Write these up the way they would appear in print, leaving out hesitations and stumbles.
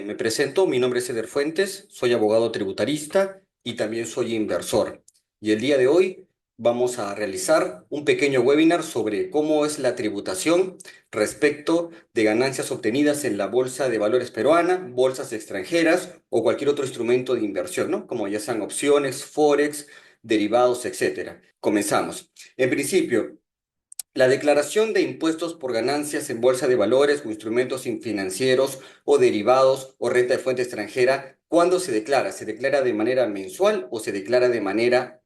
Me presento, mi nombre es Eder Fuentes, soy abogado tributarista y también soy inversor. Y el día de hoy vamos a realizar un pequeño webinar sobre cómo es la tributación respecto de ganancias obtenidas en la Bolsa de Valores peruana, bolsas extranjeras o cualquier otro instrumento de inversión, ¿no? Como ya sean opciones, forex, derivados, etcétera. Comenzamos. En principio, la declaración de impuestos por ganancias en bolsa de valores o instrumentos financieros o derivados o renta de fuente extranjera, ¿cuándo se declara? ¿Se declara de manera mensual o se declara de manera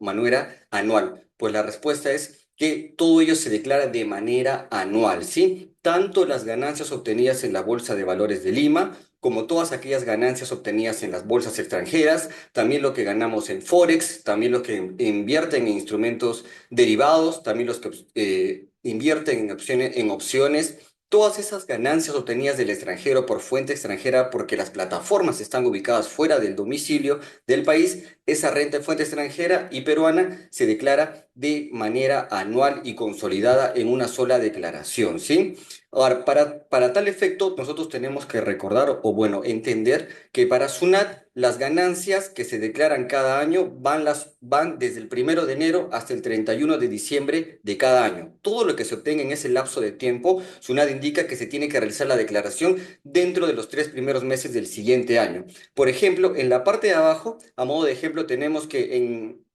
anual? Pues la respuesta es que todo ello se declara de manera anual, ¿sí? Tanto las ganancias obtenidas en la Bolsa de Valores de Lima, como todas aquellas ganancias obtenidas en las bolsas extranjeras, también lo que ganamos en Forex, también los que invierten en instrumentos derivados, también los que invierten en opciones, todas esas ganancias obtenidas del extranjero por fuente extranjera porque las plataformas están ubicadas fuera del domicilio del país, esa renta de fuente extranjera y peruana se declara de manera anual y consolidada en una sola declaración, ¿sí? Ahora, para tal efecto, nosotros tenemos que recordar o, bueno, entender que para SUNAT las ganancias que se declaran cada año van desde el 1 de enero hasta el 31 de diciembre de cada año. Todo lo que se obtenga en ese lapso de tiempo, SUNAT indica que se tiene que realizar la declaración dentro de los 3 primeros meses del siguiente año. Por ejemplo, en la parte de abajo, a modo de ejemplo, tenemos que en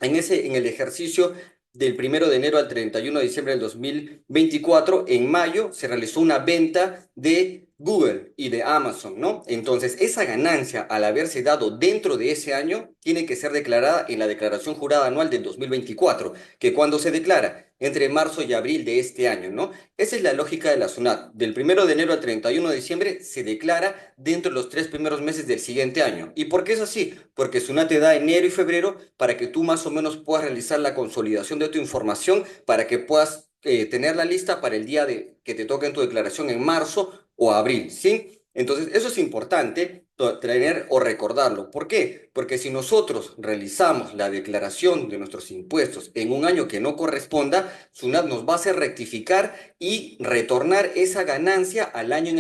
el ejercicio del 1 de enero al 31 de diciembre del 2024, en mayo se realizó una venta de Google y de Amazon, ¿no? Entonces, esa ganancia, al haberse dado dentro de ese año, tiene que ser declarada en la declaración jurada anual del 2024, que cuando se declara entre marzo y abril de este año, ¿no? Esa es la lógica de la SUNAT. Del 1 de enero al 31 de diciembre se declara dentro de los 3 primeros meses del siguiente año. ¿Y por qué es así? Porque SUNAT te da enero y febrero para que tú más o menos puedas realizar la consolidación de tu información, para que puedas tenerla lista para el día de que te toque en tu declaración en marzo o abril, ¿sí? Entonces, eso es importante tener o recordarlo. ¿Por qué? Porque si nosotros realizamos la declaración de nuestros impuestos en un año que no corresponda, SUNAT nos va a hacer rectificar y retornar esa ganancia al año en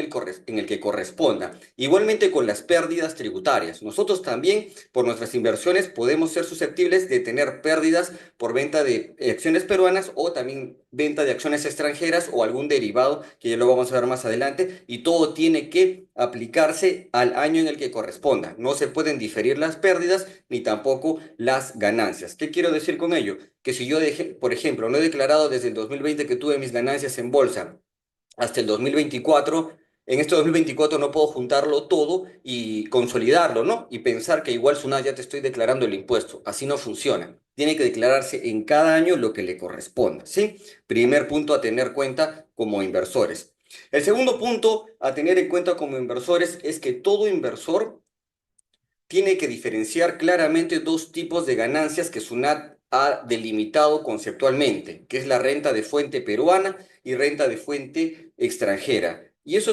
el que corresponda. Igualmente con las pérdidas tributarias. Nosotros también, por nuestras inversiones, podemos ser susceptibles de tener pérdidas por venta de acciones peruanas o también venta de acciones extranjeras o algún derivado que ya lo vamos a ver más adelante, y todo tiene que aplicarse al año en el que corresponda. No se pueden diferir las pérdidas ni tampoco las ganancias. ¿Qué quiero decir con ello? Que si yo, por ejemplo, no he declarado desde el 2020 que tuve mis ganancias en bolsa hasta el 2024, en este 2024 no puedo juntarlo todo y consolidarlo, ¿no? Y pensar que igual SUNAT ya te estoy declarando el impuesto. Así no funciona. Tiene que declararse en cada año lo que le corresponda, ¿sí? Primer punto a tener cuenta como inversores. El segundo punto a tener en cuenta como inversores es que todo inversor tiene que diferenciar claramente dos tipos de ganancias que SUNAT ha delimitado conceptualmente, que es la renta de fuente peruana y renta de fuente extranjera. Y eso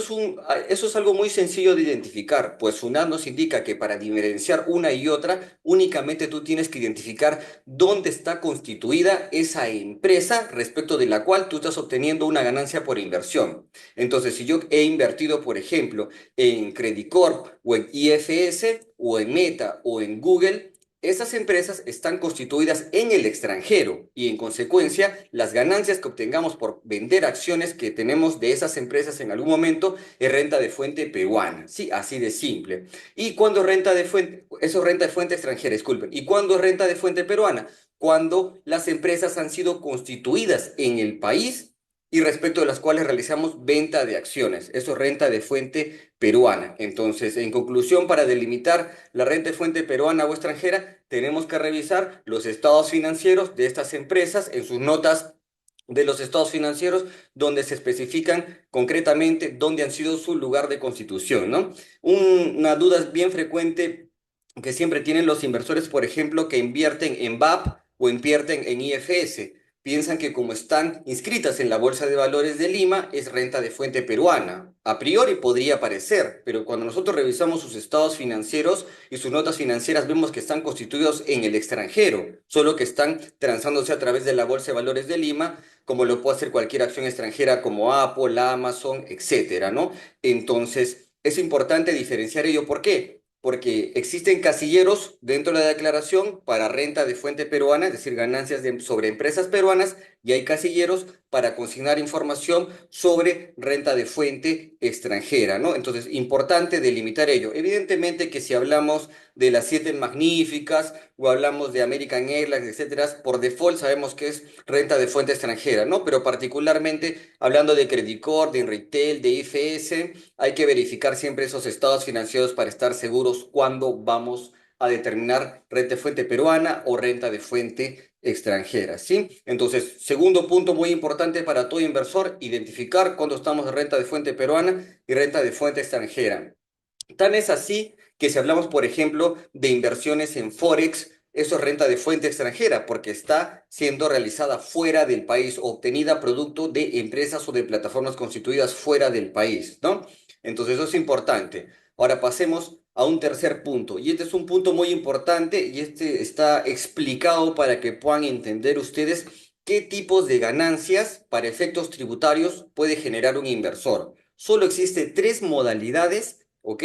es algo muy sencillo de identificar, pues SUNAT nos indica que para diferenciar una y otra, únicamente tú tienes que identificar dónde está constituida esa empresa respecto de la cual tú estás obteniendo una ganancia por inversión. Entonces, si yo he invertido, por ejemplo, en Credit Corp o en IFS o en Meta o en Google, esas empresas están constituidas en el extranjero y en consecuencia las ganancias que obtengamos por vender acciones que tenemos de esas empresas en algún momento es renta de fuente peruana, sí, así de simple. ¿Y cuando renta de fuente, eso es renta de fuente extranjera, disculpen? ¿Y cuándo es renta de fuente peruana? Cuando las empresas han sido constituidas en el país y respecto de las cuales realizamos venta de acciones. Eso es renta de fuente peruana. Entonces, en conclusión, para delimitar la renta de fuente peruana o extranjera, tenemos que revisar los estados financieros de estas empresas en sus notas de los estados financieros, donde se especifican concretamente dónde han sido su lugar de constitución, ¿no? Una duda bien frecuente que siempre tienen los inversores, por ejemplo, que invierten en BAP o invierten en IFS. Piensan que como están inscritas en la Bolsa de Valores de Lima, es renta de fuente peruana. A priori podría parecer, pero cuando nosotros revisamos sus estados financieros y sus notas financieras, vemos que están constituidos en el extranjero, solo que están transándose a través de la Bolsa de Valores de Lima, como lo puede hacer cualquier acción extranjera como Apple, Amazon, etcétera, ¿no? Entonces, Es importante diferenciar ello. ¿Por qué? Porque existen casilleros dentro de la declaración para renta de fuente peruana, es decir, ganancias sobre empresas peruanas, y hay casilleros para consignar información sobre renta de fuente extranjera, ¿no? Entonces, importante delimitar ello. Evidentemente que si hablamos de las siete magníficas o hablamos de American Airlines, etcétera, por default sabemos que es renta de fuente extranjera, ¿no? Pero particularmente hablando de Credit Corp, de Inritel, de IFS, hay que verificar siempre esos estados financieros para estar seguros cuándo vamos a determinar renta de fuente peruana o renta de fuente extranjera, ¿sí? Entonces, segundo punto muy importante para todo inversor, identificar cuándo estamos de renta de fuente peruana y renta de fuente extranjera. Tan es así que si hablamos, por ejemplo, de inversiones en Forex, eso es renta de fuente extranjera porque está siendo realizada fuera del país, obtenida producto de empresas o de plataformas constituidas fuera del país, ¿no? Entonces eso es importante. Ahora pasemos a un tercer punto, y este es un punto muy importante y este está explicado para que puedan entender ustedes qué tipos de ganancias para efectos tributarios puede generar un inversor. Solo existe tres modalidades, ¿ok?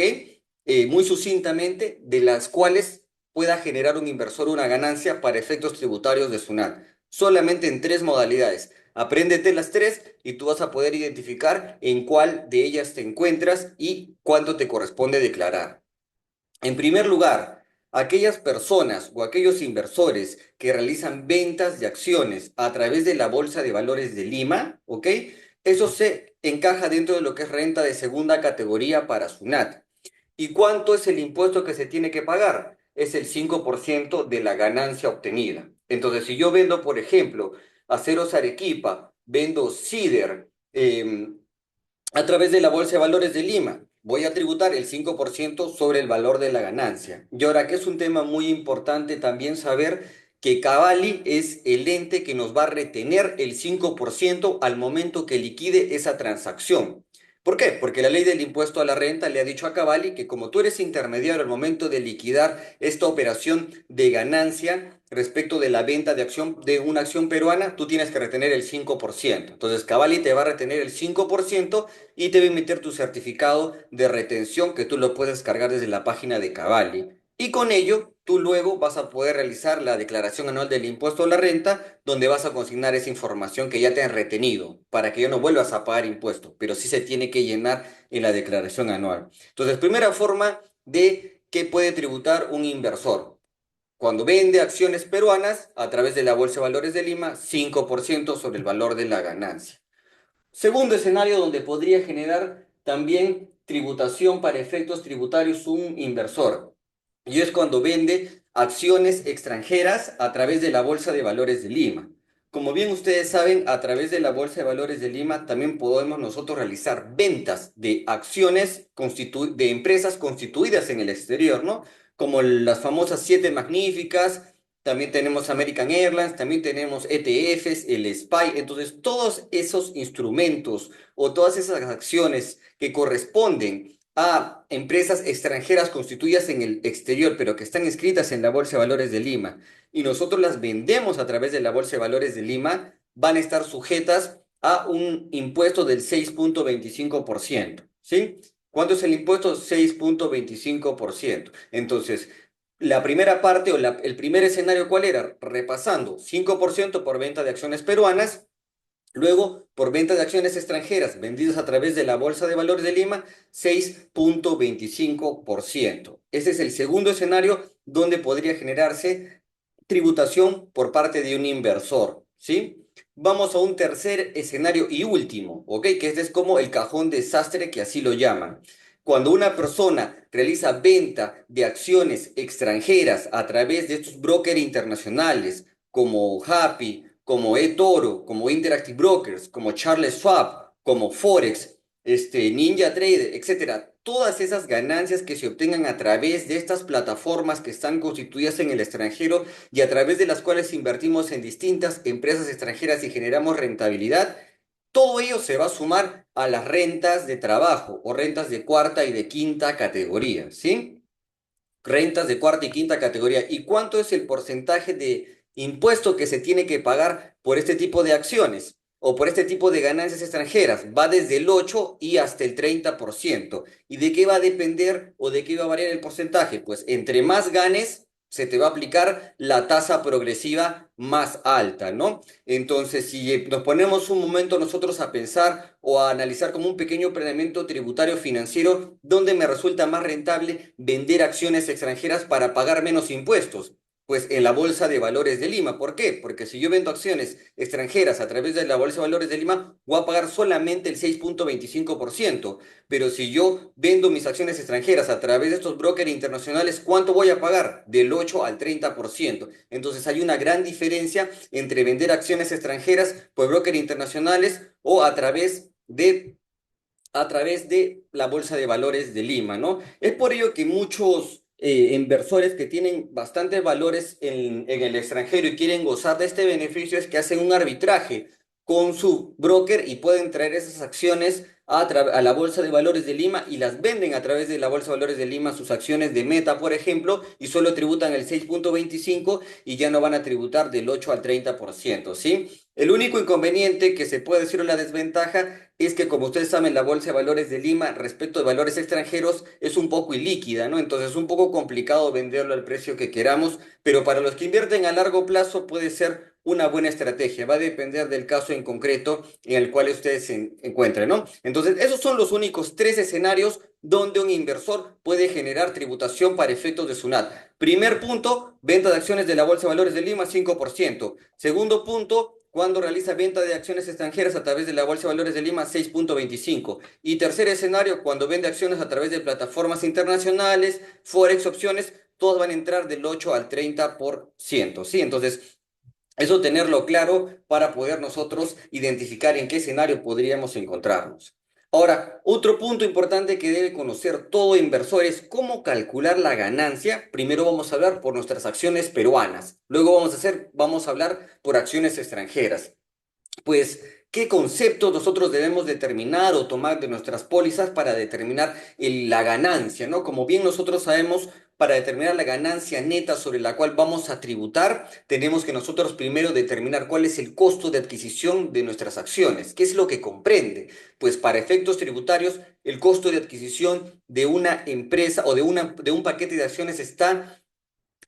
Muy sucintamente, de las cuales pueda generar un inversor una ganancia para efectos tributarios de SUNAT. Solamente en tres modalidades. Apréndete las tres y tú vas a poder identificar en cuál de ellas te encuentras y cuánto te corresponde declarar. En primer lugar, aquellas personas o aquellos inversores que realizan ventas de acciones a través de la Bolsa de Valores de Lima, ¿ok? Eso se encaja dentro de lo que es renta de segunda categoría para SUNAT. ¿Y cuánto es el impuesto que se tiene que pagar? Es el 5% de la ganancia obtenida. Entonces, si yo vendo, por ejemplo, aceros Arequipa, vendo Cider, a través de la Bolsa de Valores de Lima, voy a tributar el 5% sobre el valor de la ganancia. Y ahora que es un tema muy importante también saber que Cavalli es el ente que nos va a retener el 5% al momento que liquide esa transacción. ¿Por qué? Porque la ley del impuesto a la renta le ha dicho a Cavalli que como tú eres intermediario al momento de liquidar esta operación de ganancia respecto de la venta de una acción peruana, tú tienes que retener el 5%. Entonces Cavalli te va a retener el 5% y te va a emitir tu certificado de retención que tú lo puedes cargar desde la página de Cavalli. Y con ello, tú luego vas a poder realizar la declaración anual del impuesto a la renta, donde vas a consignar esa información que ya te han retenido, para que ya no vuelvas a pagar impuestos, pero sí se tiene que llenar en la declaración anual. Entonces, primera forma de que puede tributar un inversor. Cuando vende acciones peruanas a través de la Bolsa de Valores de Lima, 5% sobre el valor de la ganancia. Segundo escenario donde podría generar también tributación para efectos tributarios un inversor. Y es cuando vende acciones extranjeras a través de la Bolsa de Valores de Lima. Como bien ustedes saben, a través de la Bolsa de Valores de Lima también podemos nosotros realizar ventas de acciones de empresas constituidas en el exterior, ¿no? Como las famosas siete magníficas, también tenemos American Airlines, también tenemos ETFs, el SPY. Entonces, todos esos instrumentos o todas esas acciones que corresponden a empresas extranjeras constituidas en el exterior, pero que están inscritas en la Bolsa de Valores de Lima, y nosotros las vendemos a través de la Bolsa de Valores de Lima, van a estar sujetas a un impuesto del 6,25%. ¿Sí? ¿Cuánto es el impuesto? 6,25%. Entonces, la primera parte o el primer escenario, ¿cuál era? Repasando, 5% por venta de acciones peruanas, luego por venta de acciones extranjeras vendidas a través de la Bolsa de Valores de Lima, 6,25%. Ese es el segundo escenario donde podría generarse tributación por parte de un inversor, ¿sí? Vamos a un tercer escenario y último, ¿ok? Que este es como el cajón desastre, que así lo llaman. Cuando una persona realiza venta de acciones extranjeras a través de estos brokers internacionales como Happy, como eToro, como Interactive Brokers, como Charles Schwab, como Forex, Ninja Trader, etcétera, todas esas ganancias que se obtengan a través de estas plataformas que están constituidas en el extranjero y a través de las cuales invertimos en distintas empresas extranjeras y generamos rentabilidad, todo ello se va a sumar a las rentas de trabajo o rentas de cuarta y de quinta categoría, ¿sí? Rentas de cuarta y quinta categoría. ¿Y cuánto es el porcentaje de impuesto que se tiene que pagar por este tipo de acciones? o por este tipo de ganancias extranjeras va desde el 8 y hasta el 30%. ¿Y de qué va a depender o de qué va a variar el porcentaje? Pues entre más ganes, se te va a aplicar la tasa progresiva más alta, ¿no? Entonces, si nos ponemos un momento nosotros a pensar o a analizar como un pequeño planeamiento tributario financiero, ¿dónde me resulta más rentable vender acciones extranjeras para pagar menos impuestos? Pues en la Bolsa de Valores de Lima. ¿Por qué? Porque si yo vendo acciones extranjeras a través de la Bolsa de Valores de Lima, voy a pagar solamente el 6,25%. Pero si yo vendo mis acciones extranjeras a través de estos brokers internacionales, ¿cuánto voy a pagar? Del 8 al 30%. Entonces hay una gran diferencia entre vender acciones extranjeras por brokers internacionales o a través de la Bolsa de Valores de Lima, ¿no? Es por ello que muchos inversores que tienen bastantes valores en el extranjero y quieren gozar de este beneficio es que hacen un arbitraje con su broker y pueden traer esas acciones a la Bolsa de Valores de Lima y las venden a través de la Bolsa de Valores de Lima, sus acciones de Meta, por ejemplo, y solo tributan el 6,25 y ya no van a tributar del 8 al 30%, ¿sí? El único inconveniente que se puede decir o la desventaja es que, como ustedes saben, la Bolsa de Valores de Lima respecto de valores extranjeros es un poco ilíquida, ¿no? Entonces es un poco complicado venderlo al precio que queramos, pero para los que invierten a largo plazo puede ser una buena estrategia. Va a depender del caso en concreto en el cual ustedes se encuentren, ¿no? Entonces, esos son los únicos tres escenarios donde un inversor puede generar tributación para efectos de SUNAT. Primer punto, venta de acciones de la Bolsa de Valores de Lima, 5%. Segundo punto, cuando realiza venta de acciones extranjeras a través de la Bolsa de Valores de Lima, 6,25. Y tercer escenario, cuando vende acciones a través de plataformas internacionales, Forex, opciones, todos van a entrar del 8 al 30%. ¿Sí? Entonces, eso tenerlo claro para poder nosotros identificar en qué escenario podríamos encontrarnos. Ahora, otro punto importante que debe conocer todo inversor es cómo calcular la ganancia. Primero vamos a hablar por nuestras acciones peruanas, luego vamos a hablar por acciones extranjeras. Pues, ¿qué conceptos nosotros debemos determinar o tomar de nuestras pólizas para determinar la ganancia, ¿no? Como bien nosotros sabemos, para determinar la ganancia neta sobre la cual vamos a tributar, tenemos que nosotros primero determinar cuál es el costo de adquisición de nuestras acciones. ¿Qué es lo que comprende? Pues para efectos tributarios, el costo de adquisición de una empresa o de un paquete de acciones está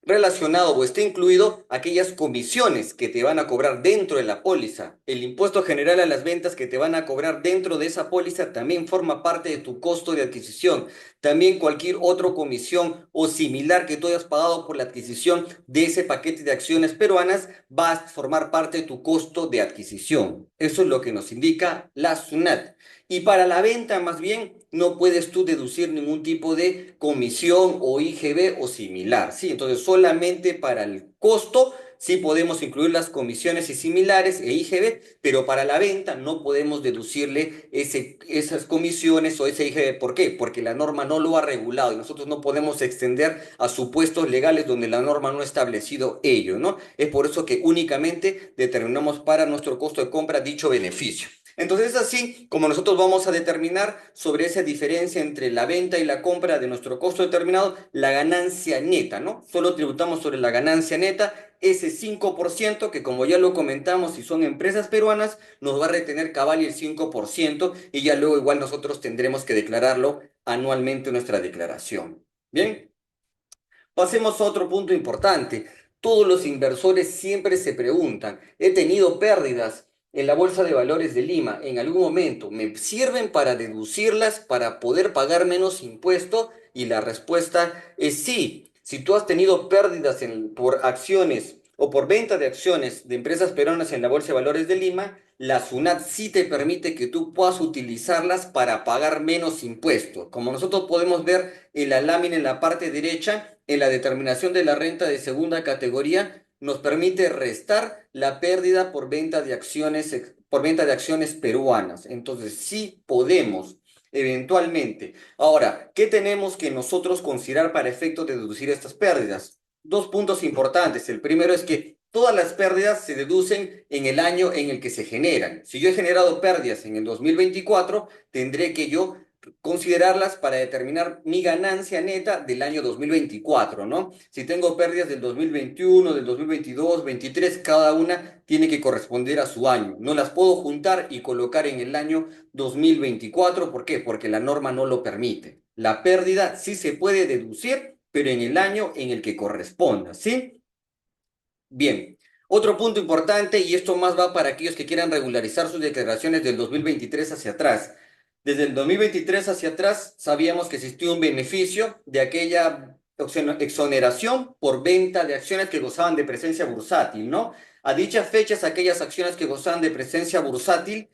relacionado o está incluido aquellas comisiones que te van a cobrar dentro de la póliza. El impuesto general a las ventas que te van a cobrar dentro de esa póliza también forma parte de tu costo de adquisición. También cualquier otra comisión o similar que tú hayas pagado por la adquisición de ese paquete de acciones peruanas va a formar parte de tu costo de adquisición. Eso es lo que nos indica la SUNAT. Y para la venta, más bien, no puedes tú deducir ningún tipo de comisión o IGB o similar, ¿sí? Entonces, solamente para el costo sí podemos incluir las comisiones y similares e IGB, pero para la venta no podemos deducirle esas comisiones o ese IGB. ¿Por qué? Porque la norma no lo ha regulado y nosotros no podemos extender a supuestos legales donde la norma no ha establecido ello, ¿no? Es por eso que únicamente determinamos para nuestro costo de compra dicho beneficio. Entonces es así como nosotros vamos a determinar sobre esa diferencia entre la venta y la compra de nuestro costo determinado, la ganancia neta, ¿no? Solo tributamos sobre la ganancia neta, ese 5% que como ya lo comentamos, si son empresas peruanas, nos va a retener cabal el 5% y ya luego igual nosotros tendremos que declararlo anualmente en nuestra declaración. Bien, pasemos a otro punto importante. Todos los inversores siempre se preguntan, he tenido pérdidas en la Bolsa de Valores de Lima en algún momento, ¿me sirven para deducirlas, para poder pagar menos impuesto? Y la respuesta es sí. Si tú has tenido pérdidas por acciones o por venta de acciones de empresas peruanas en la Bolsa de Valores de Lima, la SUNAT sí te permite que tú puedas utilizarlas para pagar menos impuestos. Como nosotros podemos ver en la lámina en la parte derecha, en la determinación de la renta de segunda categoría, nos permite restar la pérdida por venta de acciones peruanas. Entonces, sí podemos, eventualmente. Ahora, ¿qué tenemos que nosotros considerar para efectos de deducir estas pérdidas? Dos puntos importantes. El primero es que todas las pérdidas se deducen en el año en el que se generan. Si yo he generado pérdidas en el 2024, tendré que yo considerarlas para determinar mi ganancia neta del año 2024, ¿no? Si tengo pérdidas del 2021, del 2022, 23, cada una tiene que corresponder a su año. No las puedo juntar y colocar en el año 2024. ¿Por qué? Porque la norma no lo permite. La pérdida sí se puede deducir, pero en el año en el que corresponda, ¿sí? Bien. Otro punto importante, y esto más va para aquellos que quieran regularizar sus declaraciones del 2023 hacia atrás. Desde el 2023 hacia atrás sabíamos que existía un beneficio de aquella exoneración por venta de acciones que gozaban de presencia bursátil, ¿no? A dichas fechas, aquellas acciones que gozaban de presencia bursátil,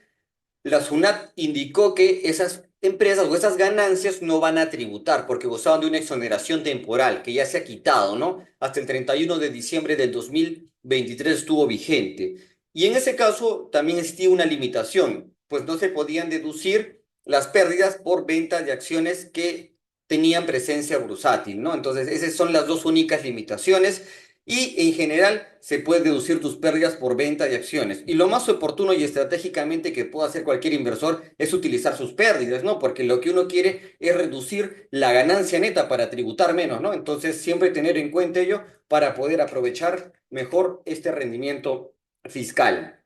la SUNAT indicó que esas empresas o esas ganancias no van a tributar porque gozaban de una exoneración temporal que ya se ha quitado, ¿no? Hasta el 31 de diciembre del 2023 estuvo vigente. Y en ese caso también existía una limitación, pues no se podían deducir las pérdidas por venta de acciones que tenían presencia bursátil, ¿no? Entonces, esas son las dos únicas limitaciones y en general se puede deducir tus pérdidas por venta de acciones. Y lo más oportuno y estratégicamente que puede hacer cualquier inversor es utilizar sus pérdidas, ¿no? Porque lo que uno quiere es reducir la ganancia neta para tributar menos, ¿no? Entonces siempre tener en cuenta ello para poder aprovechar mejor este rendimiento fiscal.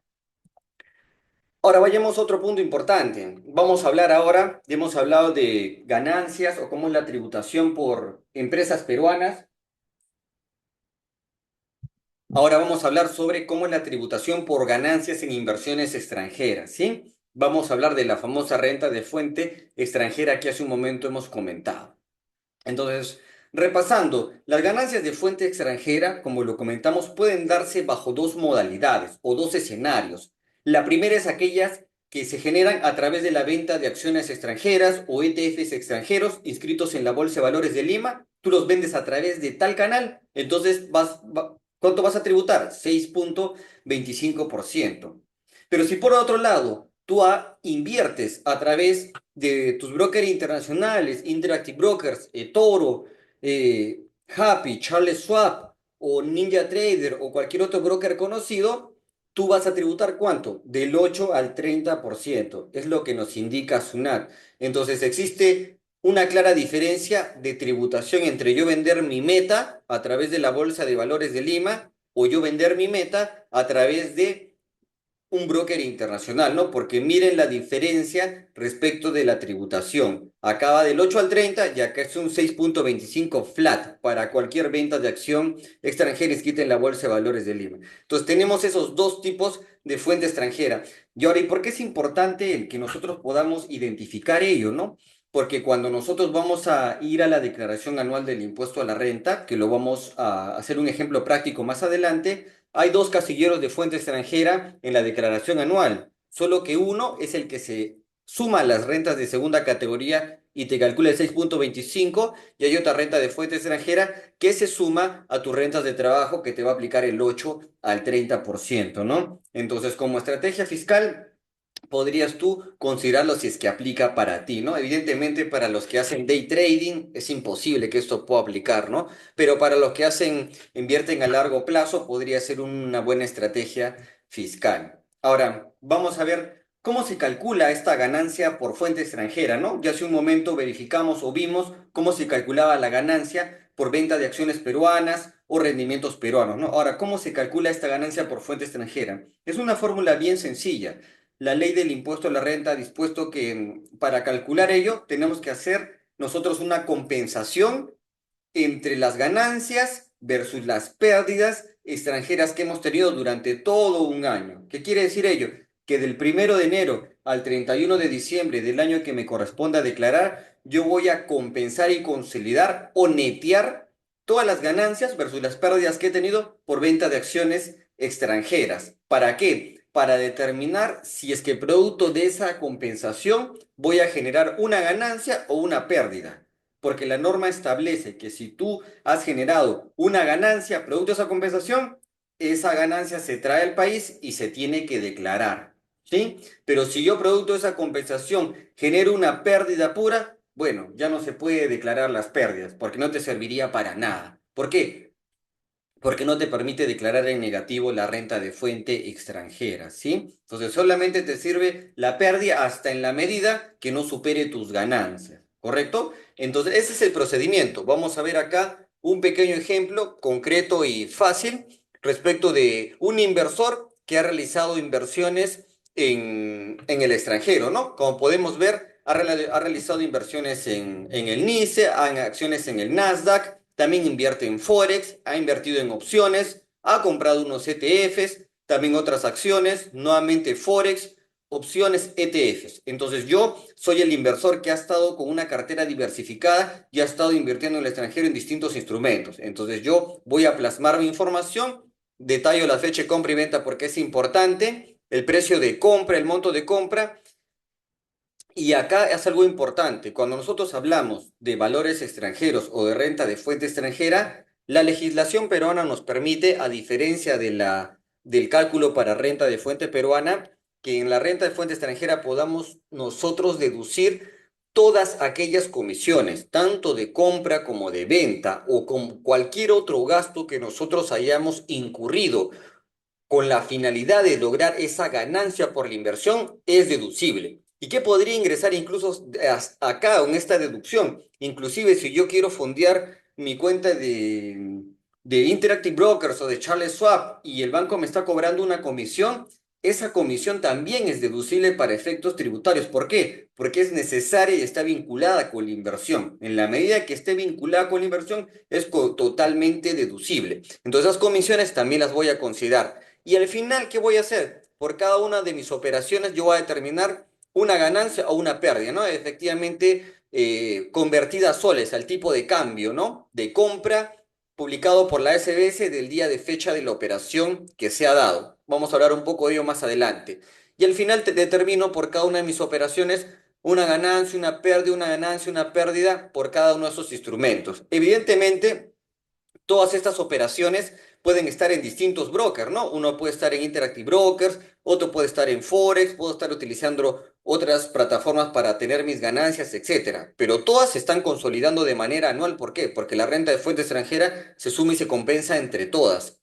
Ahora vayamos a otro punto importante. Vamos a hablar ahora, hemos hablado de ganancias o cómo es la tributación por empresas peruanas. Ahora vamos a hablar sobre cómo es la tributación por ganancias en inversiones extranjeras, ¿sí? Vamos a hablar de la famosa renta de fuente extranjera que hace un momento hemos comentado. Entonces, repasando, las ganancias de fuente extranjera, como lo comentamos, pueden darse bajo dos modalidades o dos escenarios. La primera es aquellas que se generan a través de la venta de acciones extranjeras o ETFs extranjeros inscritos en la Bolsa de Valores de Lima. Tú los vendes a través de tal canal, entonces ¿cuánto vas a tributar? 6,25%. Pero si por otro lado tú inviertes a través de tus brokers internacionales, Interactive Brokers, Toro, Happy, Charles Schwab o Ninja Trader o cualquier otro broker conocido, tú vas a tributar ¿cuánto? Del 8 al 30%. Es lo que nos indica SUNAT. Entonces existe una clara diferencia de tributación entre yo vender mi meta a través de la Bolsa de Valores de Lima o yo vender mi meta a través de un broker internacional, ¿no? Porque miren la diferencia respecto de la tributación. Acá va del 8 al 30 y acá es un 6,25 flat para cualquier venta de acción extranjera inscrita en la Bolsa de Valores de Lima. Entonces tenemos esos dos tipos de fuente extranjera. Y ahora, ¿y por qué es importante el que nosotros podamos identificar ello, ¿no? Porque cuando nosotros vamos a ir a la declaración anual del impuesto a la renta, que lo vamos a hacer un ejemplo práctico más adelante, hay dos casilleros de fuente extranjera en la declaración anual, solo que uno es el que se suma a las rentas de segunda categoría y te calcula el 6,25 y hay otra renta de fuente extranjera que se suma a tus rentas de trabajo que te va a aplicar el 8 al 30%, ¿no? Entonces, como estrategia fiscal, podrías tú considerarlo si es que aplica para ti, ¿no? Evidentemente para los que hacen day trading es imposible que esto pueda aplicar, ¿no? Pero para los que invierten a largo plazo podría ser una buena estrategia fiscal. Ahora, vamos a ver cómo se calcula esta ganancia por fuente extranjera, ¿no? Ya hace un momento verificamos o vimos cómo se calculaba la ganancia por venta de acciones peruanas o rendimientos peruanos, ¿no? Ahora, ¿cómo se calcula esta ganancia por fuente extranjera? Es una fórmula bien sencilla. La ley del impuesto a la renta ha dispuesto que para calcular ello tenemos que hacer nosotros una compensación entre las ganancias versus las pérdidas extranjeras que hemos tenido durante todo un año. ¿Qué quiere decir ello? Que del 1 de enero al 31 de diciembre del año que me corresponda declarar, yo voy a compensar y consolidar o netear todas las ganancias versus las pérdidas que he tenido por venta de acciones extranjeras. ¿Para qué? Para determinar si es que producto de esa compensación voy a generar una ganancia o una pérdida. Porque la norma establece que si tú has generado una ganancia producto de esa compensación, esa ganancia se trae al país y se tiene que declarar, ¿sí? Pero si yo producto de esa compensación genero una pérdida pura, bueno, ya no se puede declarar las pérdidas porque no te serviría para nada. ¿Por qué? porque no te permite declarar en negativo la renta de fuente extranjera, ¿sí? Entonces solamente te sirve la pérdida hasta en la medida que no supere tus ganancias, ¿correcto? Entonces ese es el procedimiento. Vamos a ver acá un pequeño ejemplo concreto y fácil respecto de un inversor que ha realizado inversiones en el extranjero, ¿no? Como podemos ver, ha realizado inversiones en el NICE, en acciones en el Nasdaq, también invierte en Forex, ha invertido en opciones, ha comprado unos ETFs, también otras acciones, nuevamente Forex, opciones, ETFs. Entonces yo soy el inversor que ha estado con una cartera diversificada y ha estado invirtiendo en el extranjero en distintos instrumentos. Entonces yo voy a plasmar mi información, detallo la fecha de compra y venta porque es importante, el precio de compra, el monto de compra. Y acá es algo importante. Cuando nosotros hablamos de valores extranjeros o de renta de fuente extranjera, la legislación peruana nos permite, a diferencia del cálculo para renta de fuente peruana, que en la renta de fuente extranjera podamos nosotros deducir todas aquellas comisiones, tanto de compra como de venta, o con cualquier otro gasto que nosotros hayamos incurrido con la finalidad de lograr esa ganancia por la inversión es deducible. ¿Y qué podría ingresar incluso acá en esta deducción? Inclusive si yo quiero fondear mi cuenta de Interactive Brokers o de Charles Schwab y el banco me está cobrando una comisión, esa comisión también es deducible para efectos tributarios. ¿Por qué? Porque es necesaria y está vinculada con la inversión. En la medida que esté vinculada con la inversión, es totalmente deducible. Entonces, esas comisiones también las voy a considerar. Y al final, ¿qué voy a hacer? Por cada una de mis operaciones yo voy a determinar una ganancia o una pérdida, ¿no? Efectivamente, convertida a soles, al tipo de cambio, ¿no? De compra publicado por la SBS del día de fecha de la operación que se ha dado. Vamos a hablar un poco de ello más adelante. Y al final te determino por cada una de mis operaciones una ganancia, una pérdida, una ganancia, una pérdida por cada uno de esos instrumentos. Evidentemente, todas estas operaciones pueden estar en distintos brokers, ¿no? Uno puede estar en Interactive Brokers, otro puede estar en Forex, puedo estar utilizando otras plataformas para tener mis ganancias, etcétera. Pero todas se están consolidando de manera anual. ¿Por qué? Porque la renta de fuente extranjera se suma y se compensa entre todas.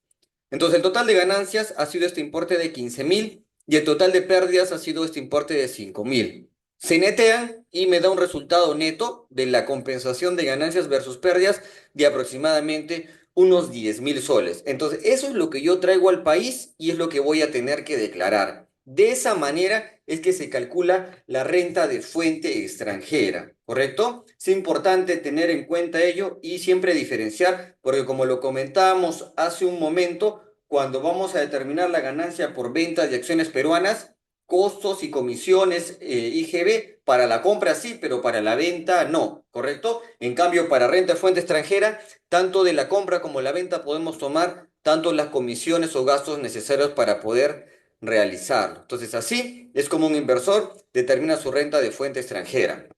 Entonces, el total de ganancias ha sido este importe de 15.000 y el total de pérdidas ha sido este importe de 5.000. Se netean y me da un resultado neto de la compensación de ganancias versus pérdidas de aproximadamente unos 10.000 soles. Entonces, eso es lo que yo traigo al país y es lo que voy a tener que declarar. De esa manera es que se calcula la renta de fuente extranjera, ¿correcto? Es importante tener en cuenta ello y siempre diferenciar, porque como lo comentábamos hace un momento, cuando vamos a determinar la ganancia por ventas de acciones peruanas, costos y comisiones IGB, para la compra sí, pero para la venta no, ¿correcto? En cambio, para renta de fuente extranjera, tanto de la compra como la venta podemos tomar tanto las comisiones o gastos necesarios para poder realizarlo. Entonces, así es como un inversor determina su renta de fuente extranjera.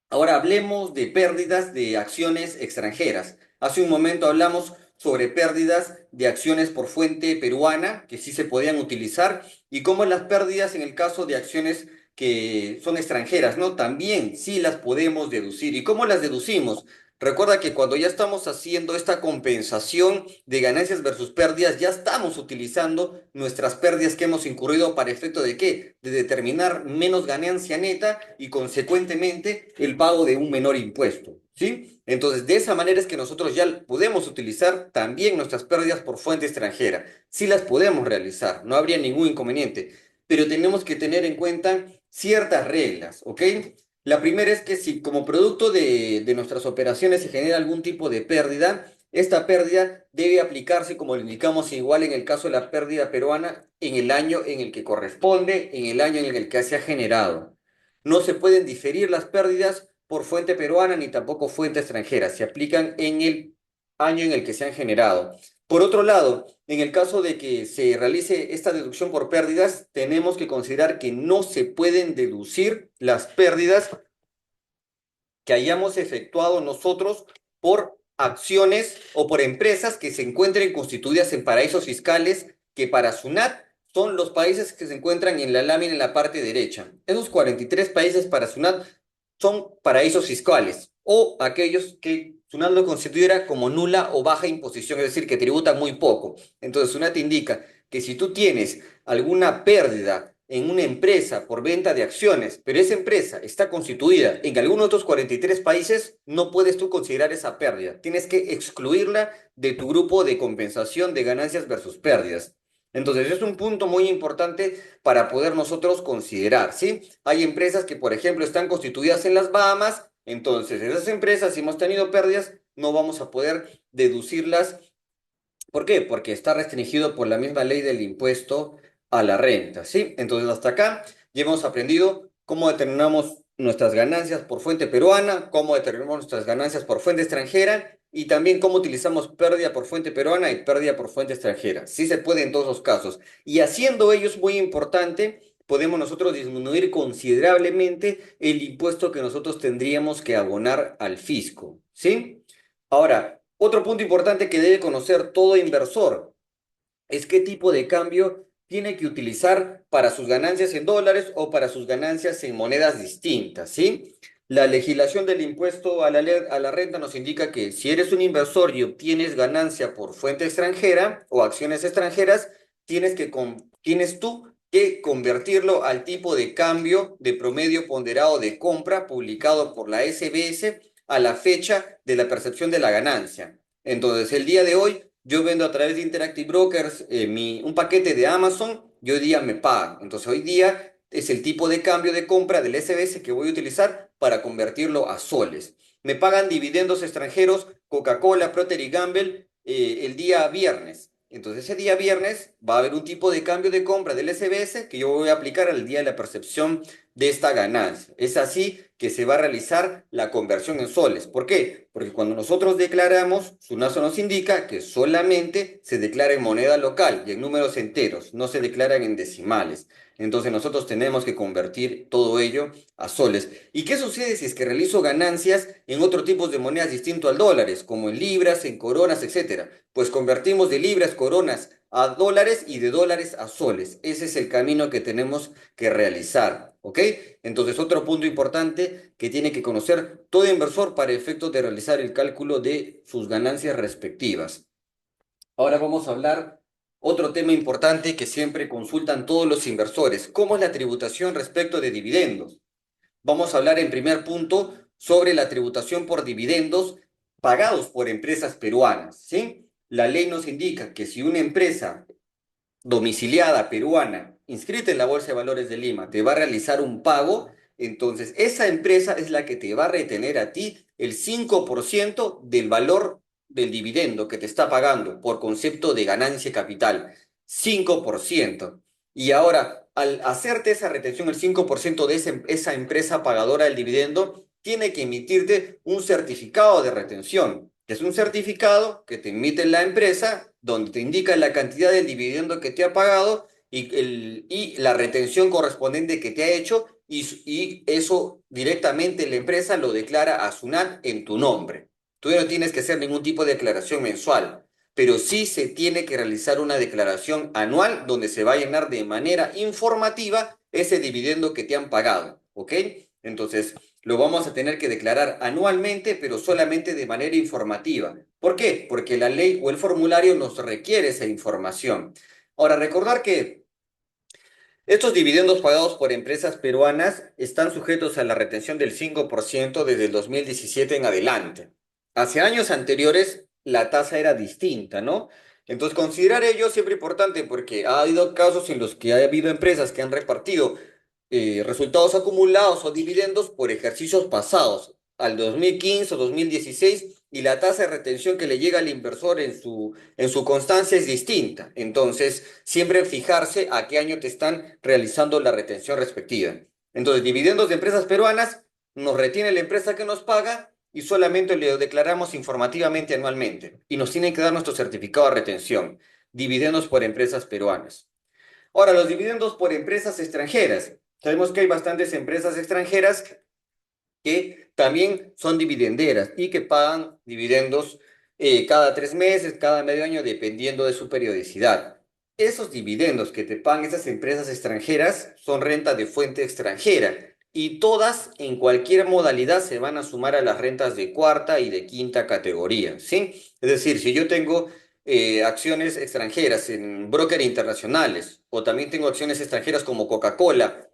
Ahora hablemos de pérdidas de acciones extranjeras. Hace un momento hablamos sobre pérdidas de acciones por fuente peruana que sí se podían utilizar y cómo las pérdidas en el caso de acciones que son extranjeras, ¿no? También sí las podemos deducir. ¿Y cómo las deducimos? Recuerda que cuando ya estamos haciendo esta compensación de ganancias versus pérdidas, ya estamos utilizando nuestras pérdidas que hemos incurrido para efecto de ¿qué? De determinar menos ganancia neta y consecuentemente el pago de un menor impuesto, ¿sí? Entonces, de esa manera es que nosotros ya podemos utilizar también nuestras pérdidas por fuente extranjera. Sí las podemos realizar, no habría ningún inconveniente, pero tenemos que tener en cuenta ciertas reglas, ¿ok? La primera es que si como producto de nuestras operaciones se genera algún tipo de pérdida, esta pérdida debe aplicarse, como lo indicamos igual en el caso de la pérdida peruana, en el año en el que corresponde, en el año en el que se ha generado. No se pueden diferir las pérdidas por fuente peruana ni tampoco fuente extranjera, se aplican en el año en el que se han generado. Por otro lado, en el caso de que se realice esta deducción por pérdidas, tenemos que considerar que no se pueden deducir las pérdidas que hayamos efectuado nosotros por acciones o por empresas que se encuentren constituidas en paraísos fiscales, que para SUNAT son los países que se encuentran en la lámina en la parte derecha. Esos 43 países para SUNAT son paraísos fiscales o aquellos que SUNAT lo considera como nula o baja imposición, es decir, que tributa muy poco. Entonces, SUNAT te indica que si tú tienes alguna pérdida en una empresa por venta de acciones, pero esa empresa está constituida en algunos otros 43 países, no puedes tú considerar esa pérdida. Tienes que excluirla de tu grupo de compensación de ganancias versus pérdidas. Entonces, es un punto muy importante para poder nosotros considerar, ¿sí? Hay empresas que, por ejemplo, están constituidas en las Bahamas, entonces esas empresas, si hemos tenido pérdidas, no vamos a poder deducirlas. ¿Por qué? Porque está restringido por la misma ley del impuesto a la renta, ¿sí? Entonces, hasta acá ya hemos aprendido cómo determinamos nuestras ganancias por fuente peruana, cómo determinamos nuestras ganancias por fuente extranjera y también cómo utilizamos pérdida por fuente peruana y pérdida por fuente extranjera. Sí se puede en todos los casos. Y haciendo ello es muy importante, podemos nosotros disminuir considerablemente el impuesto que nosotros tendríamos que abonar al fisco, ¿sí? Ahora, otro punto importante que debe conocer todo inversor es qué tipo de cambio tiene que utilizar para sus ganancias en dólares o para sus ganancias en monedas distintas, ¿sí? La legislación del impuesto a a la renta nos indica que si eres un inversor y obtienes ganancia por fuente extranjera o acciones extranjeras, tienes tú que convertirlo al tipo de cambio de promedio ponderado de compra publicado por la SBS a la fecha de la percepción de la ganancia. Entonces, el día de hoy yo vendo a través de Interactive Brokers un paquete de Amazon y hoy día me pagan. Entonces hoy día es el tipo de cambio de compra del SBS que voy a utilizar para convertirlo a soles. Me pagan dividendos extranjeros Coca-Cola, Procter y Gamble el día viernes. Entonces ese día viernes va a haber un tipo de cambio de compra del SBS que yo voy a aplicar al día de la percepción de esta ganancia. Es así que se va a realizar la conversión en soles. ¿Por qué? Porque cuando nosotros declaramos, SUNASO nos indica que solamente se declara en moneda local y en números enteros, no se declaran en decimales. Entonces nosotros tenemos que convertir todo ello a soles. ¿Y qué sucede si es que realizo ganancias en otro tipo de monedas distinto al dólares, como en libras, en coronas, etcétera? Pues convertimos de libras, coronas a dólares y de dólares a soles. Ese es el camino que tenemos que realizar, ¿ok? Entonces, otro punto importante que tiene que conocer todo inversor para efectos de realizar el cálculo de sus ganancias respectivas. Ahora vamos a hablar otro tema importante que siempre consultan todos los inversores. ¿Cómo es la tributación respecto de dividendos? Vamos a hablar en primer punto sobre la tributación por dividendos pagados por empresas peruanas, ¿sí? La ley nos indica que si una empresa domiciliada peruana inscrita en la Bolsa de Valores de Lima te va a realizar un pago, entonces esa empresa es la que te va a retener a ti el 5% del valor del dividendo que te está pagando por concepto de ganancia capital. 5%. Y ahora, al hacerte esa retención, el 5% de esa empresa pagadora del dividendo, tiene que emitirte un certificado de retención, que es un certificado que te emite la empresa, donde te indica la cantidad del dividendo que te ha pagado y la retención correspondiente que te ha hecho, y eso directamente la empresa lo declara a SUNAT en tu nombre. Tú ya no tienes que hacer ningún tipo de declaración mensual, pero sí se tiene que realizar una declaración anual donde se va a llenar de manera informativa ese dividendo que te han pagado, ¿ok? Entonces, lo vamos a tener que declarar anualmente, pero solamente de manera informativa. ¿Por qué? Porque la ley o el formulario nos requiere esa información. Ahora, recordar que estos dividendos pagados por empresas peruanas están sujetos a la retención del 5% desde el 2017 en adelante. Hace años anteriores la tasa era distinta, ¿no? Entonces, considerar ello siempre importante porque ha habido casos en los que ha habido empresas que han repartido resultados acumulados o dividendos por ejercicios pasados, al 2015 o 2016, y la tasa de retención que le llega al inversor en su constancia es distinta. Entonces, siempre fijarse a qué año te están realizando la retención respectiva. Entonces, dividendos de empresas peruanas, nos retiene la empresa que nos paga y solamente le declaramos informativamente anualmente. Y nos tienen que dar nuestro certificado de retención. Dividendos por empresas peruanas. Ahora, los dividendos por empresas extranjeras. Sabemos que hay bastantes empresas extranjeras que también son dividenderas y que pagan dividendos cada 3 meses, cada medio año, dependiendo de su periodicidad. Esos dividendos que te pagan esas empresas extranjeras son renta de fuente extranjera y todas en cualquier modalidad se van a sumar a las rentas de cuarta y de quinta categoría, ¿sí? Es decir, si yo tengo acciones extranjeras en brokers internacionales o también tengo acciones extranjeras como Coca-Cola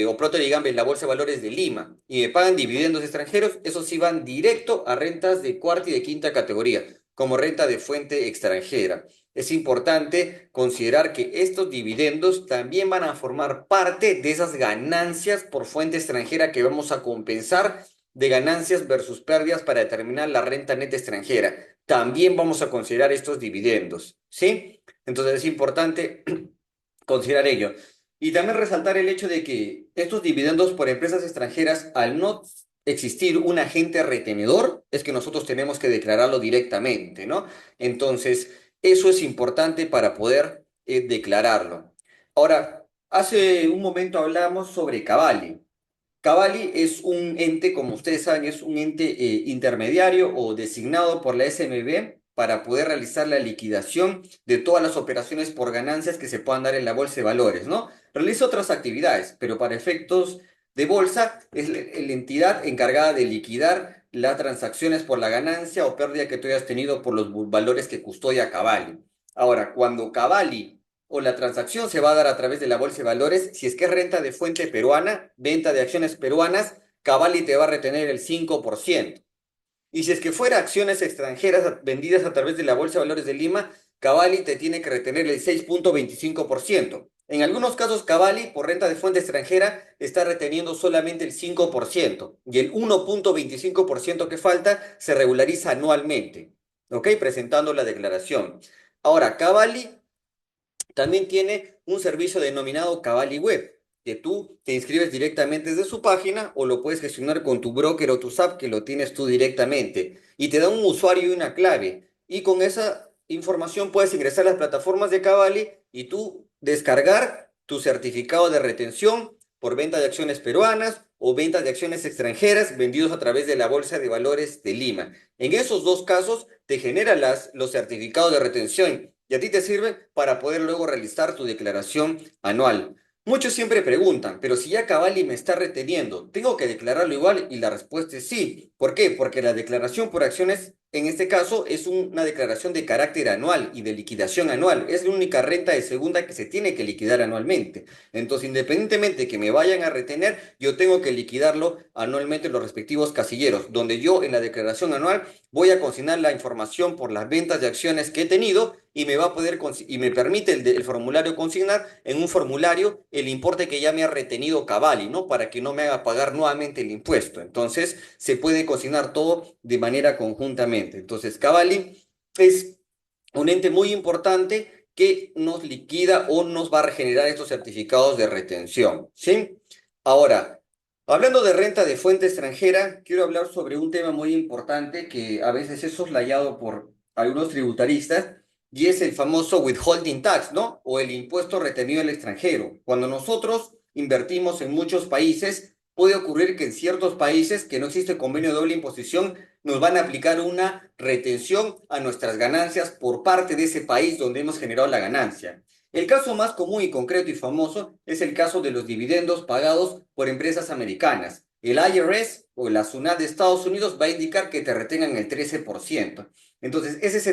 o Procter y Gamble en la Bolsa de Valores de Lima y me pagan dividendos extranjeros, esos sí van directo a rentas de cuarta y de quinta categoría, como renta de fuente extranjera. Es importante considerar que estos dividendos también van a formar parte de esas ganancias por fuente extranjera que vamos a compensar de ganancias versus pérdidas para determinar la renta neta extranjera. También vamos a considerar estos dividendos, ¿sí? Entonces es importante considerar ello. Y también resaltar el hecho de que estos dividendos por empresas extranjeras, al no existir un agente retenedor, es que nosotros tenemos que declararlo directamente, ¿no? Entonces, eso es importante para poder declararlo. Ahora, hace un momento hablamos sobre Cavalli. Cavalli es un ente, como ustedes saben, es un ente intermediario o designado por la SMB para poder realizar la liquidación de todas las operaciones por ganancias que se puedan dar en la bolsa de valores, ¿no? Realiza otras actividades, pero para efectos de bolsa es la entidad encargada de liquidar las transacciones por la ganancia o pérdida que tú hayas tenido por los valores que custodia Cavalli. Ahora, cuando Cavalli o la transacción se va a dar a través de la bolsa de valores, si es que es renta de fuente peruana, venta de acciones peruanas, Cavalli te va a retener el 5%. Y si es que fuera acciones extranjeras vendidas a través de la Bolsa de Valores de Lima, Cavalli te tiene que retener el 6,25%. En algunos casos, Cavalli, por renta de fuente extranjera, está reteniendo solamente el 5% y el 1,25% que falta se regulariza anualmente, ¿ok? Presentando la declaración. Ahora, Cavalli también tiene un servicio denominado Cavalli Web, que tú te inscribes directamente desde su página o lo puedes gestionar con tu broker o tu SAP que lo tienes tú directamente. Y te da un usuario y una clave. Y con esa información puedes ingresar a las plataformas de Cavalli y tú descargar tu certificado de retención por venta de acciones peruanas o venta de acciones extranjeras vendidos a través de la Bolsa de Valores de Lima. En esos dos casos te genera los certificados de retención y a ti te sirve para poder luego realizar tu declaración anual. Muchos siempre preguntan, pero si ya Cavalli me está reteniendo, ¿tengo que declararlo igual? Y la respuesta es sí. ¿Por qué? Porque la declaración por acciones, en este caso, es una declaración de carácter anual y de liquidación anual. Es la única renta de segunda que se tiene que liquidar anualmente. Entonces, independientemente de que me vayan a retener, yo tengo que liquidarlo anualmente en los respectivos casilleros, donde yo en la declaración anual voy a consignar la información por las ventas de acciones que he tenido y me va a poder y me permite el formulario consignar en un formulario el importe que ya me ha retenido Cavalli, ¿no? Para que no me haga pagar nuevamente el impuesto. Entonces, se puede consignar todo de manera conjuntamente. Entonces, Cavalli es un ente muy importante que nos liquida o nos va a regenerar estos certificados de retención, ¿sí? Ahora, hablando de renta de fuente extranjera, quiero hablar sobre un tema muy importante que a veces es soslayado por algunos tributaristas y es el famoso withholding tax, ¿no? O el impuesto retenido al extranjero. Cuando nosotros invertimos en muchos países, puede ocurrir que en ciertos países que no existe convenio de doble imposición, nos van a aplicar una retención a nuestras ganancias por parte de ese país donde hemos generado la ganancia. El caso más común y concreto y famoso es el caso de los dividendos pagados por empresas americanas. El IRS o la SUNAT de Estados Unidos va a indicar que te retengan el 13%. Entonces, ese es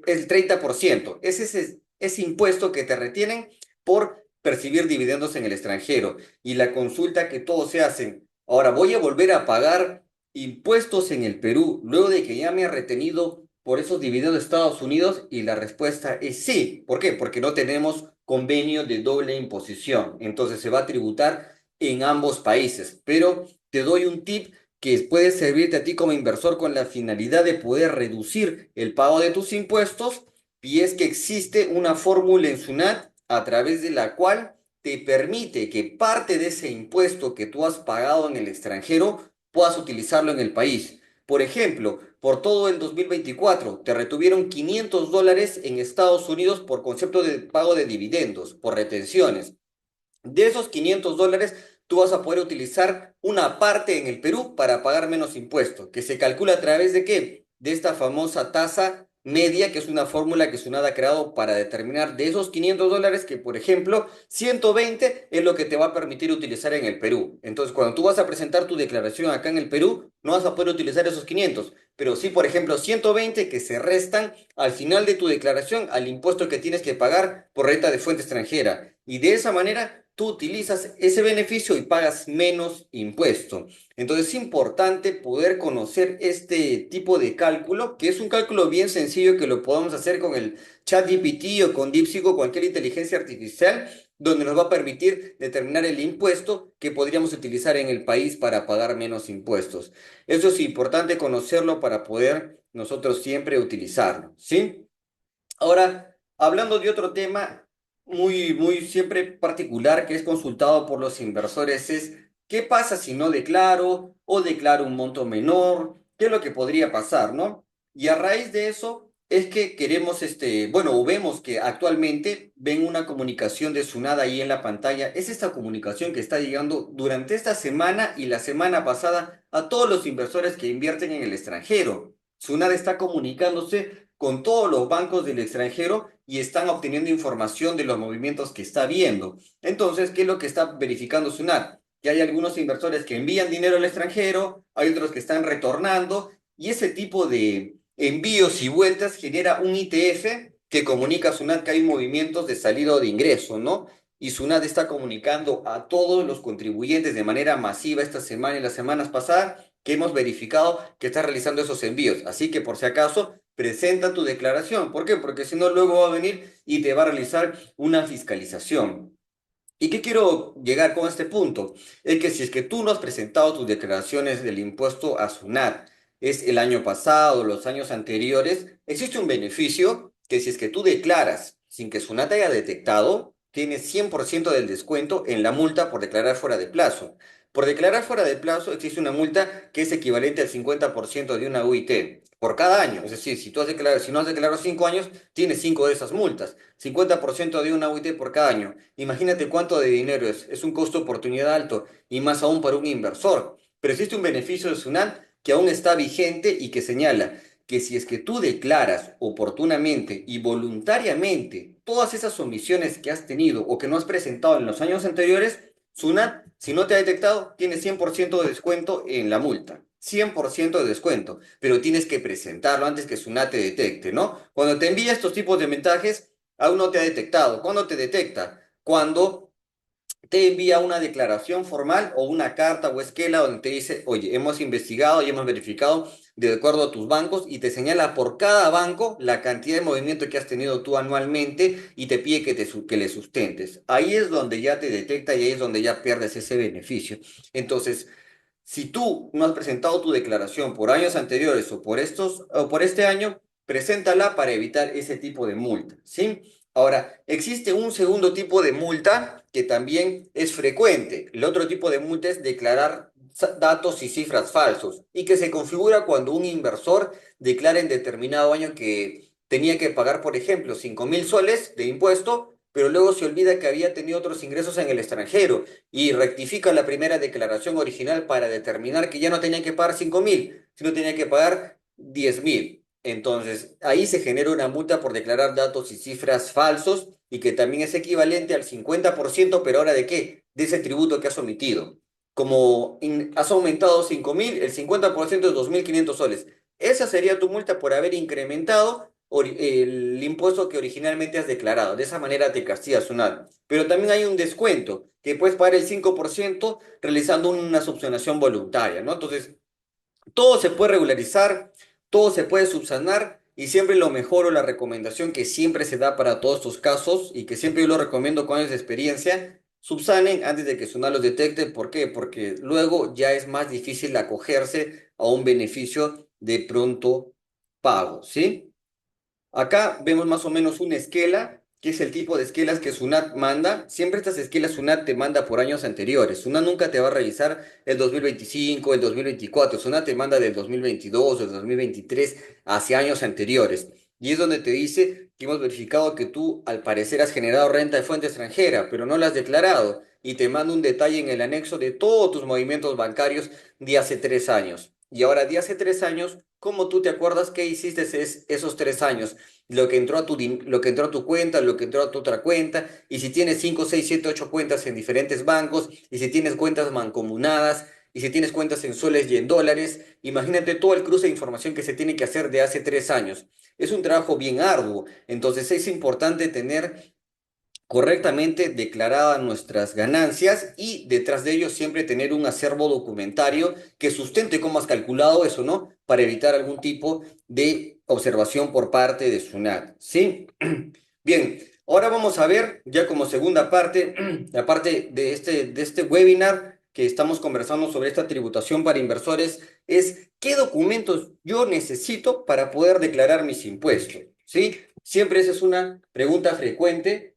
el 30%. Ese impuesto que te retienen por percibir dividendos en el extranjero. Y la consulta que todos se hacen, ahora voy a volver a pagar impuestos en el Perú luego de que ya me ha retenido por esos dividendos de Estados Unidos y la respuesta es sí. ¿Por qué? Porque no tenemos convenio de doble imposición. Entonces se va a tributar en ambos países. Pero te doy un tip que puede servirte a ti como inversor con la finalidad de poder reducir el pago de tus impuestos y es que existe una fórmula en SUNAT a través de la cual te permite que parte de ese impuesto que tú has pagado en el extranjero puedas utilizarlo en el país. Por ejemplo, por todo el 2024 te retuvieron $500 en Estados Unidos por concepto de pago de dividendos, por retenciones. De esos $500, tú vas a poder utilizar una parte en el Perú para pagar menos impuestos, que se calcula a través de qué? De esta famosa tasa media, que es una fórmula que SUNAT ha creado para determinar de esos $500 que, por ejemplo, 120 es lo que te va a permitir utilizar en el Perú. Entonces, cuando tú vas a presentar tu declaración acá en el Perú, no vas a poder utilizar esos 500, pero sí, por ejemplo, 120 que se restan al final de tu declaración al impuesto que tienes que pagar por renta de fuente extranjera. Y de esa manera tú utilizas ese beneficio y pagas menos impuesto. Entonces es importante poder conocer este tipo de cálculo, que es un cálculo bien sencillo que lo podemos hacer con el ChatGPT o con DeepSeek o cualquier inteligencia artificial, donde nos va a permitir determinar el impuesto que podríamos utilizar en el país para pagar menos impuestos. Eso es importante conocerlo para poder nosotros siempre utilizarlo, ¿sí? Ahora, hablando de otro tema muy siempre particular que es consultado por los inversores es ¿qué pasa si no declaro o declaro un monto menor? ¿Qué es lo que podría pasar, no? Y a raíz de eso es que queremos, bueno, o vemos que actualmente ven una comunicación de SUNAT ahí en la pantalla. Es esta comunicación que está llegando durante esta semana y la semana pasada a todos los inversores que invierten en el extranjero. SUNAT está comunicándose con todos los bancos del extranjero y están obteniendo información de los movimientos que está viendo. Entonces, ¿qué es lo que está verificando SUNAT? Que hay algunos inversores que envían dinero al extranjero, hay otros que están retornando, y ese tipo de envíos y vueltas genera un ITF que comunica a SUNAT que hay movimientos de salida o de ingreso, ¿no? Y SUNAT está comunicando a todos los contribuyentes de manera masiva esta semana y las semanas pasadas que hemos verificado que está realizando esos envíos. Así que por si acaso, presenta tu declaración. ¿Por qué? Porque si no, luego va a venir y te va a realizar una fiscalización. ¿Y qué quiero llegar con este punto? Es que si es que tú no has presentado tus declaraciones del impuesto a SUNAT, es el año pasado, los años anteriores, existe un beneficio que si es que tú declaras sin que SUNAT haya detectado, tienes 100% del descuento en la multa por declarar fuera de plazo. Por declarar fuera de plazo existe una multa que es equivalente al 50% de una UIT por cada año. Es decir, si tú has declarado, si no has declarado 5 años, tienes 5 de esas multas. 50% de una UIT por cada año. Imagínate cuánto de dinero es. Es un costo de oportunidad alto y más aún para un inversor. Pero existe un beneficio de SUNAT que aún está vigente y que señala que si es que tú declaras oportunamente y voluntariamente todas esas omisiones que has tenido o que no has presentado en los años anteriores, SUNAT, si no te ha detectado, tiene 100% de descuento en la multa. 100% de descuento, pero tienes que presentarlo antes que SUNAT te detecte, ¿no? Cuando te envía estos tipos de mensajes, aún no te ha detectado. ¿Cuándo te detecta? Cuando te envía una declaración formal o una carta o esquela donde te dice, oye, hemos investigado y hemos verificado de acuerdo a tus bancos y te señala por cada banco la cantidad de movimiento que has tenido tú anualmente y te pide que le sustentes. Ahí es donde ya te detecta y ahí es donde ya pierdes ese beneficio. Entonces, si tú no has presentado tu declaración por años anteriores o por estos o por este año, preséntala para evitar ese tipo de multa, ¿sí? Ahora, existe un segundo tipo de multa que también es frecuente. El otro tipo de multa es declarar datos y cifras falsos y que se configura cuando un inversor declara en determinado año que tenía que pagar, por ejemplo, 5.000 soles de impuesto, pero luego se olvida que había tenido otros ingresos en el extranjero y rectifica la primera declaración original para determinar que ya no tenía que pagar 5.000, sino tenía que pagar 10.000. Entonces, ahí se genera una multa por declarar datos y cifras falsos y que también es equivalente al 50%, pero ahora ¿de qué? De ese tributo que has omitido. Como has aumentado 5.000, el 50% es 2.500 soles. Esa sería tu multa por haber incrementado el impuesto que originalmente has declarado. De esa manera te castigas una. Pero también hay un descuento, que puedes pagar el 5% realizando una subsanación voluntaria, ¿no? Entonces, todo se puede regularizar, todo se puede subsanar y siempre lo mejor o la recomendación que siempre se da para todos estos casos y que siempre yo lo recomiendo con años de experiencia, subsanen antes de que SUNAT los detecte. ¿Por qué? Porque luego ya es más difícil acogerse a un beneficio de pronto pago, ¿sí? Acá vemos más o menos una esquela, que es el tipo de esquelas que SUNAT manda. Siempre estas esquelas SUNAT te manda por años anteriores. SUNAT nunca te va a revisar el 2025, el 2024. SUNAT te manda del 2022 o del 2023 hacia años anteriores. Y es donde te dice que hemos verificado que tú al parecer has generado renta de fuente extranjera, pero no la has declarado. Y te manda un detalle en el anexo de todos tus movimientos bancarios de hace 3 años. Y ahora, de hace 3 años, ¿cómo tú te acuerdas qué hiciste esos 3 años? Lo que entró a lo que entró a tu cuenta, lo que entró a tu otra cuenta, y si tienes 5, 6, 7, 8 cuentas en diferentes bancos, y si tienes cuentas mancomunadas, y si tienes cuentas en soles y en dólares, imagínate todo el cruce de información que se tiene que hacer de hace 3 años. Es un trabajo bien arduo, entonces es importante tener correctamente declaradas nuestras ganancias y detrás de ello siempre tener un acervo documentario que sustente cómo has calculado eso, ¿no? Para evitar algún tipo de observación por parte de SUNAT, ¿sí? Bien, ahora vamos a ver ya como segunda parte, la parte de este webinar que estamos conversando sobre esta tributación para inversores, es qué documentos yo necesito para poder declarar mis impuestos, ¿sí? Siempre esa es una pregunta frecuente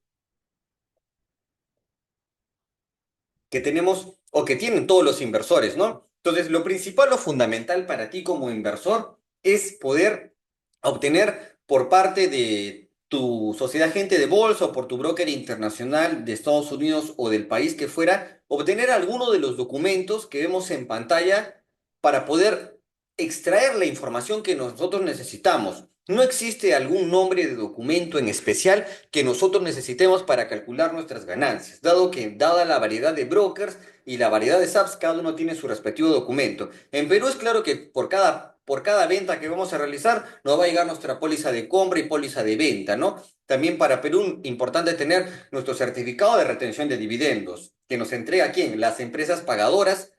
que tenemos o que tienen todos los inversores, ¿no? Entonces, lo principal o fundamental para ti como inversor es poder obtener por parte de tu sociedad agente de bolsa o por tu broker internacional de Estados Unidos o del país que fuera, obtener alguno de los documentos que vemos en pantalla para poder extraer la información que nosotros necesitamos. No existe algún nombre de documento en especial que nosotros necesitemos para calcular nuestras ganancias, dado que, dada la variedad de brokers y la variedad de SAPs, cada uno tiene su respectivo documento. En Perú es claro que por cada venta que vamos a realizar, nos va a llegar nuestra póliza de compra y póliza de venta, ¿no? También para Perú, importante tener nuestro certificado de retención de dividendos, que nos entrega quién, las empresas pagadoras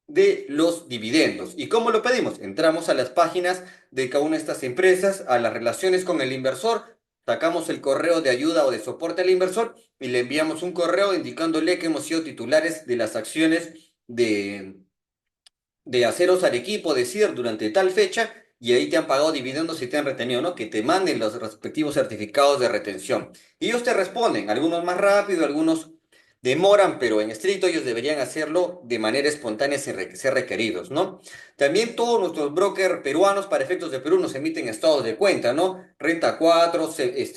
de los dividendos. ¿Y cómo lo pedimos? Entramos a las páginas de cada una de estas empresas, a las relaciones con el inversor, sacamos el correo de ayuda o de soporte al inversor y le enviamos un correo indicándole que hemos sido titulares de las acciones de Aceros Arequipo, decir, durante tal fecha, y ahí te han pagado dividendos y te han retenido, ¿no? Que te manden los respectivos certificados de retención. Y ellos te responden, algunos más rápido, algunos demoran, pero en estricto ellos deberían hacerlo de manera espontánea sin ser requeridos, ¿no? También todos nuestros brokers peruanos para efectos de Perú nos emiten estados de cuenta, ¿no? Renta 4,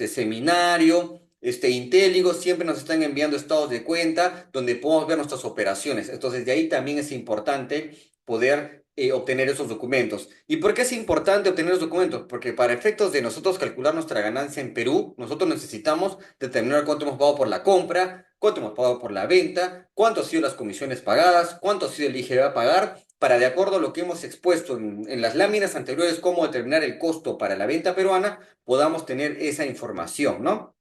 Seminario, Intéligo, siempre nos están enviando estados de cuenta donde podemos ver nuestras operaciones. Entonces, de ahí también es importante poder obtener esos documentos. ¿Y por qué es importante obtener los documentos? Porque para efectos de nosotros calcular nuestra ganancia en Perú, nosotros necesitamos determinar cuánto hemos pagado por la compra, cuánto hemos pagado por la venta, cuánto han sido las comisiones pagadas, cuánto ha sido el IGB a pagar, para de acuerdo a lo que hemos expuesto en las láminas anteriores, cómo determinar el costo para la venta peruana, podamos tener esa información, ¿no?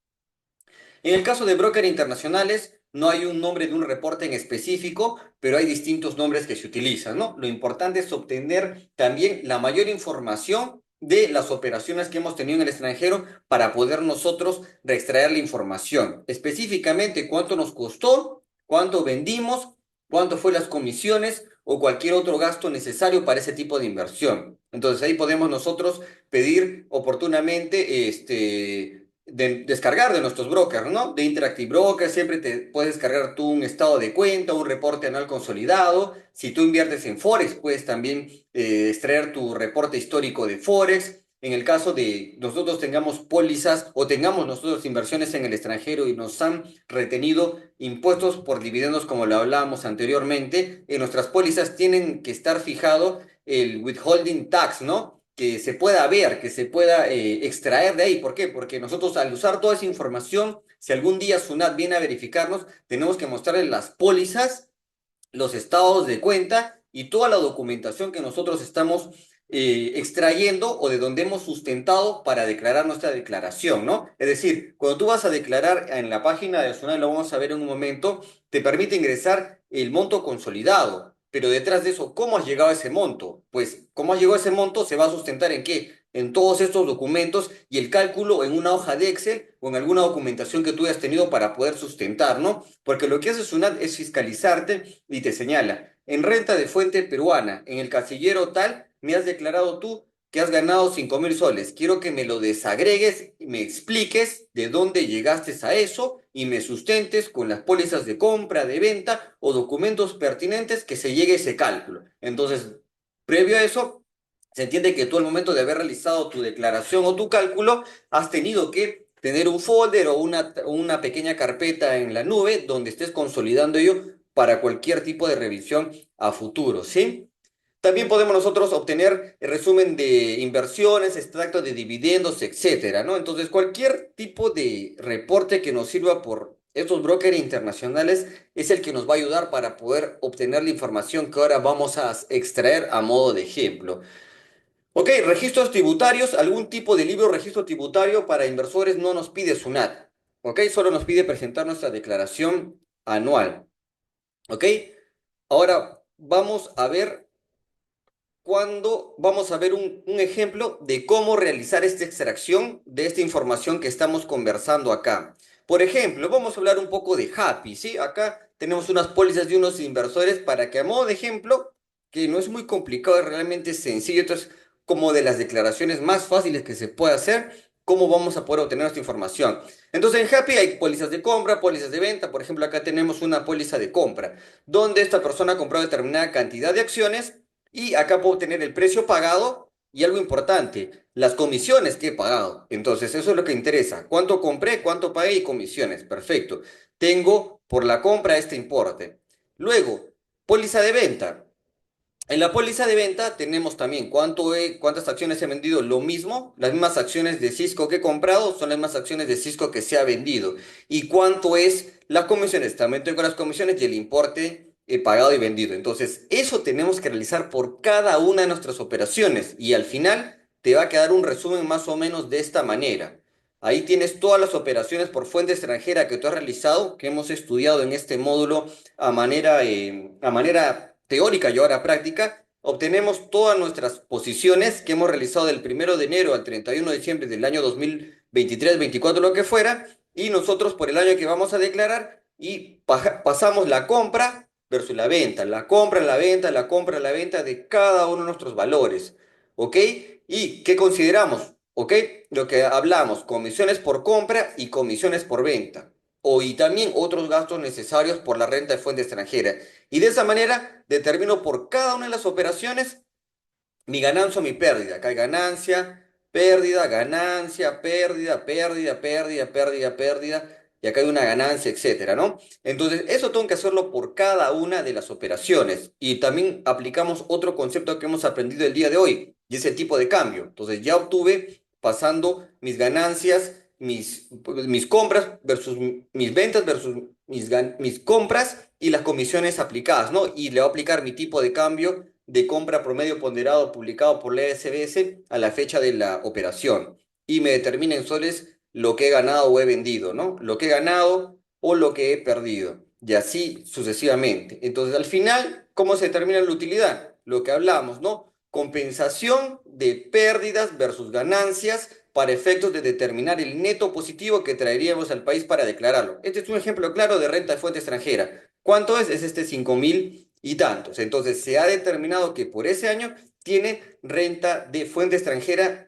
En el caso de brokers internacionales, no hay un nombre de un reporte en específico, pero hay distintos nombres que se utilizan, ¿no? Lo importante es obtener también la mayor información de las operaciones que hemos tenido en el extranjero para poder nosotros reextraer la información. Específicamente, cuánto nos costó, cuánto vendimos, cuánto fue las comisiones o cualquier otro gasto necesario para ese tipo de inversión. Entonces ahí podemos nosotros pedir oportunamente descargar de nuestros brokers, ¿no? De Interactive Brokers, siempre te puedes descargar tú un estado de cuenta, un reporte anual consolidado. Si tú inviertes en Forex, puedes también extraer tu reporte histórico de Forex. En el caso de nosotros tengamos pólizas o tengamos nosotros inversiones en el extranjero y nos han retenido impuestos por dividendos, como lo hablábamos anteriormente, en nuestras pólizas tienen que estar fijado el withholding tax, ¿no? Que se pueda ver, que se pueda extraer de ahí. ¿Por qué? Porque nosotros al usar toda esa información, si algún día SUNAT viene a verificarnos, tenemos que mostrarle las pólizas, los estados de cuenta y toda la documentación que nosotros estamos extrayendo o de donde hemos sustentado para declarar nuestra declaración, ¿no? Es decir, cuando tú vas a declarar en la página de SUNAT, lo vamos a ver en un momento, te permite ingresar el monto consolidado, pero detrás de eso, ¿cómo has llegado a ese monto? Pues, ¿cómo has llegado a ese monto? Se va a sustentar en qué? En todos estos documentos y el cálculo en una hoja de Excel o en alguna documentación que tú hayas tenido para poder sustentar, ¿no? Porque lo que hace SUNAT es fiscalizarte y te señala, en renta de fuente peruana, en el casillero tal, me has declarado tú que has ganado 5.000 soles. Quiero que me lo desagregues y me expliques de dónde llegaste a eso y me sustentes con las pólizas de compra, de venta o documentos pertinentes que se llegue a ese cálculo. Entonces, previo a eso, se entiende que tú al momento de haber realizado tu declaración o tu cálculo, has tenido que tener un folder o una pequeña carpeta en la nube donde estés consolidando ello para cualquier tipo de revisión a futuro, ¿sí? También podemos nosotros obtener el resumen de inversiones, extractos de dividendos, etcétera, ¿no? Entonces, cualquier tipo de reporte que nos sirva por estos brokers internacionales es el que nos va a ayudar para poder obtener la información que ahora vamos a extraer a modo de ejemplo. Ok, registros tributarios, algún tipo de libro de registro tributario para inversores no nos pide SUNAT. Ok, solo nos pide presentar nuestra declaración anual. Ok, ahora vamos a ver un ejemplo de cómo realizar esta extracción de esta información que estamos conversando acá. Por ejemplo, vamos a hablar un poco de Happy, ¿sí? Acá tenemos unas pólizas de unos inversores para que a modo de ejemplo, que no es muy complicado, es realmente sencillo, entonces como de las declaraciones más fáciles que se puede hacer, cómo vamos a poder obtener esta información. Entonces en Happy hay pólizas de compra, pólizas de venta, por ejemplo acá tenemos una póliza de compra, donde esta persona compró determinada cantidad de acciones y acá puedo obtener el precio pagado y algo importante, las comisiones que he pagado. Entonces, eso es lo que interesa. ¿Cuánto compré, cuánto pagué y comisiones? Perfecto. Tengo por la compra este importe. Luego, póliza de venta. En la póliza de venta tenemos también cuántas acciones he vendido, lo mismo, las mismas acciones de Cisco que he comprado son las mismas acciones de Cisco que se ha vendido. ¿Y cuánto es las comisiones? También tengo las comisiones y el importe pagado y vendido. Entonces, eso tenemos que realizar por cada una de nuestras operaciones y al final te va a quedar un resumen más o menos de esta manera. Ahí tienes todas las operaciones por fuente extranjera que tú has realizado, que hemos estudiado en este módulo a manera teórica y ahora práctica. Obtenemos todas nuestras posiciones que hemos realizado del 1 de enero al 31 de diciembre del año 2023, 24, lo que fuera, y nosotros por el año que vamos a declarar y pasamos la compra versus la venta, la compra, la venta, la compra, la venta de cada uno de nuestros valores. ¿Ok? ¿Y qué consideramos? ¿Ok? Lo que hablamos, comisiones por compra y comisiones por venta. Y también otros gastos necesarios por la renta de fuente extranjera. Y de esa manera determino por cada una de las operaciones mi ganancia o mi pérdida. Acá hay ganancia, pérdida, ganancia, pérdida, pérdida, pérdida, pérdida, pérdida. Y acá hay una ganancia, etcétera, ¿no? Entonces, eso tengo que hacerlo por cada una de las operaciones. Y también aplicamos otro concepto que hemos aprendido el día de hoy, y es el tipo de cambio. Entonces, ya obtuve pasando mis ganancias, mis compras versus mis ventas versus mis compras y las comisiones aplicadas, ¿no? Y le voy a aplicar mi tipo de cambio de compra promedio ponderado publicado por la SBS a la fecha de la operación y me determina en soles lo que he ganado o he vendido, ¿no? Lo que he ganado o lo que he perdido y así sucesivamente. Entonces, al final, ¿cómo se determina la utilidad? Lo que hablamos, ¿no? Compensación de pérdidas versus ganancias para efectos de determinar el neto positivo que traeríamos al país para declararlo. Este es un ejemplo claro de renta de fuente extranjera. ¿Cuánto es? Es este 5.000 y tantos. Entonces se ha determinado que por ese año tiene renta de fuente extranjera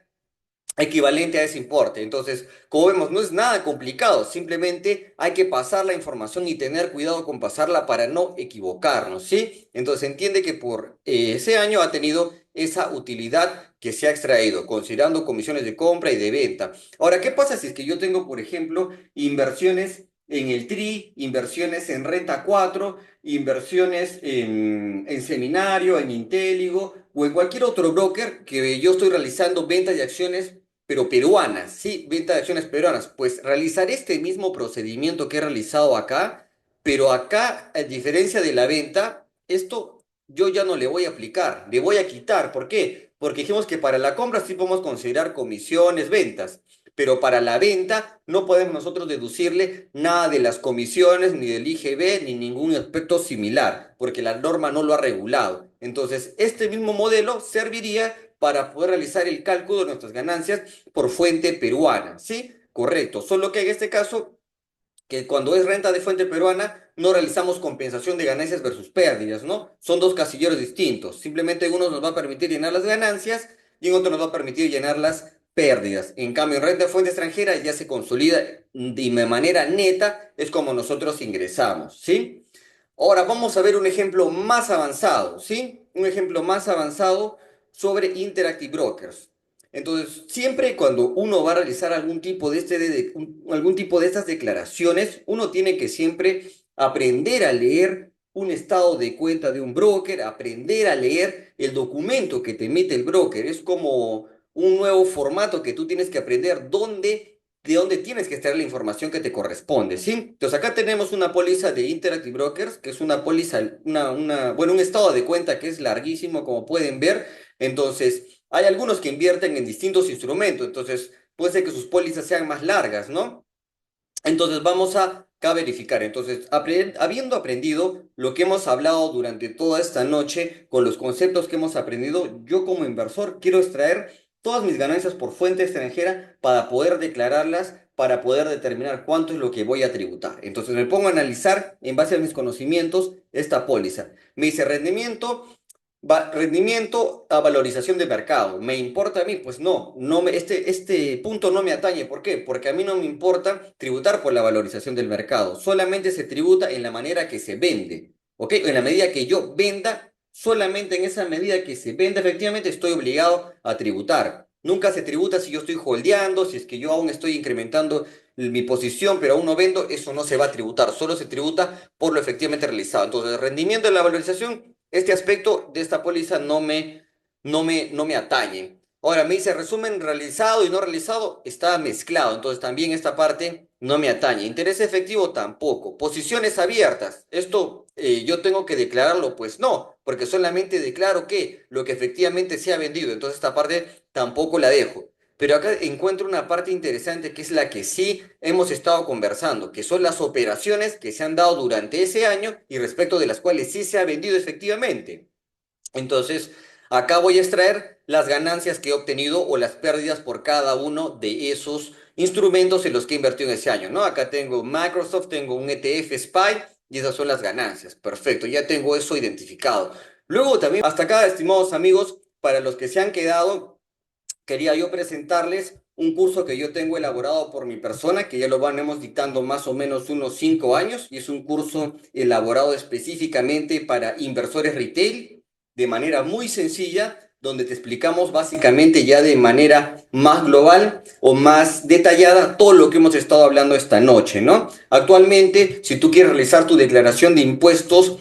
equivalente a ese importe. Entonces, como vemos, no es nada complicado, simplemente hay que pasar la información y tener cuidado con pasarla para no equivocarnos, ¿sí? Entonces, entiende que por ese año ha tenido esa utilidad que se ha extraído, considerando comisiones de compra y de venta. Ahora, ¿qué pasa si es que yo tengo, por ejemplo, inversiones en el TRI, inversiones en Renta 4, inversiones en Seminario, en Intéligo o en cualquier otro broker que yo estoy realizando ventas de acciones pero peruanas, ¿sí? Venta de acciones peruanas. Pues realizaré este mismo procedimiento que he realizado acá, pero acá, a diferencia de la venta, esto yo ya no le voy a aplicar, le voy a quitar. ¿Por qué? Porque dijimos que para la compra sí podemos considerar comisiones, ventas, pero para la venta no podemos nosotros deducirle nada de las comisiones, ni del IGB, ni ningún aspecto similar, porque la norma no lo ha regulado. Entonces, este mismo modelo serviría para poder realizar el cálculo de nuestras ganancias por fuente peruana, ¿sí? Correcto, solo que en este caso, que cuando es renta de fuente peruana, no realizamos compensación de ganancias versus pérdidas, ¿no? Son dos casilleros distintos, simplemente uno nos va a permitir llenar las ganancias y en otro nos va a permitir llenar las pérdidas. En cambio, en renta de fuente extranjera ya se consolida de manera neta, es como nosotros ingresamos, ¿sí? Ahora vamos a ver un ejemplo más avanzado, ¿sí? Un ejemplo más avanzado sobre Interactive Brokers. Entonces, siempre cuando uno va a realizar algún tipo de estas declaraciones, uno tiene que siempre aprender a leer un estado de cuenta de un broker, aprender a leer el documento que te emite el broker. Es como un nuevo formato que tú tienes que aprender de dónde tienes que extraer la información que te corresponde, ¿sí? Entonces acá tenemos una póliza de Interactive Brokers, que es una póliza, bueno, un estado de cuenta que es larguísimo, como pueden ver. Entonces, hay algunos que invierten en distintos instrumentos, entonces puede ser que sus pólizas sean más largas, ¿no? Entonces vamos a acá verificar. Entonces, habiendo aprendido lo que hemos hablado durante toda esta noche, con los conceptos que hemos aprendido, yo como inversor quiero extraer todas mis ganancias por fuente extranjera para poder declararlas, para poder determinar cuánto es lo que voy a tributar. Entonces me pongo a analizar en base a mis conocimientos esta póliza. Me dice rendimiento. Rendimiento a valorización de mercado. ¿Me importa a mí? Pues no, este punto no me atañe. ¿Por qué? Porque a mí no me importa tributar por la valorización del mercado. Solamente se tributa en la manera que se vende. ¿Ok? En la medida que yo venda, solamente en esa medida que se venda, efectivamente estoy obligado a tributar. Nunca se tributa si yo estoy holdeando, si es que yo aún estoy incrementando mi posición, pero aún no vendo, eso no se va a tributar. Solo se tributa por lo efectivamente realizado. Entonces, rendimiento de la valorización, este aspecto de esta póliza no me atañe. Ahora, me dice resumen realizado y no realizado, está mezclado, entonces también esta parte no me atañe. Interés efectivo tampoco. Posiciones abiertas, esto yo tengo que declararlo, pues no, porque solamente declaro que lo que efectivamente se ha vendido, entonces esta parte tampoco la dejo. Pero acá encuentro una parte interesante que es la que sí hemos estado conversando, que son las operaciones que se han dado durante ese año y respecto de las cuales sí se ha vendido efectivamente. Entonces, acá voy a extraer las ganancias que he obtenido o las pérdidas por cada uno de esos instrumentos en los que he invertido en ese año, ¿no? Acá tengo Microsoft, tengo un ETF SPY y esas son las ganancias. Perfecto, ya tengo eso identificado. Luego también, hasta acá, estimados amigos, para los que se han quedado, quería yo presentarles un curso que yo tengo elaborado por mi persona, que ya lo vanemos dictando más o menos unos 5 años, y es un curso elaborado específicamente para inversores retail, de manera muy sencilla, donde te explicamos básicamente ya de manera más global o más detallada todo lo que hemos estado hablando esta noche, ¿no? Actualmente, si tú quieres realizar tu declaración de impuestos,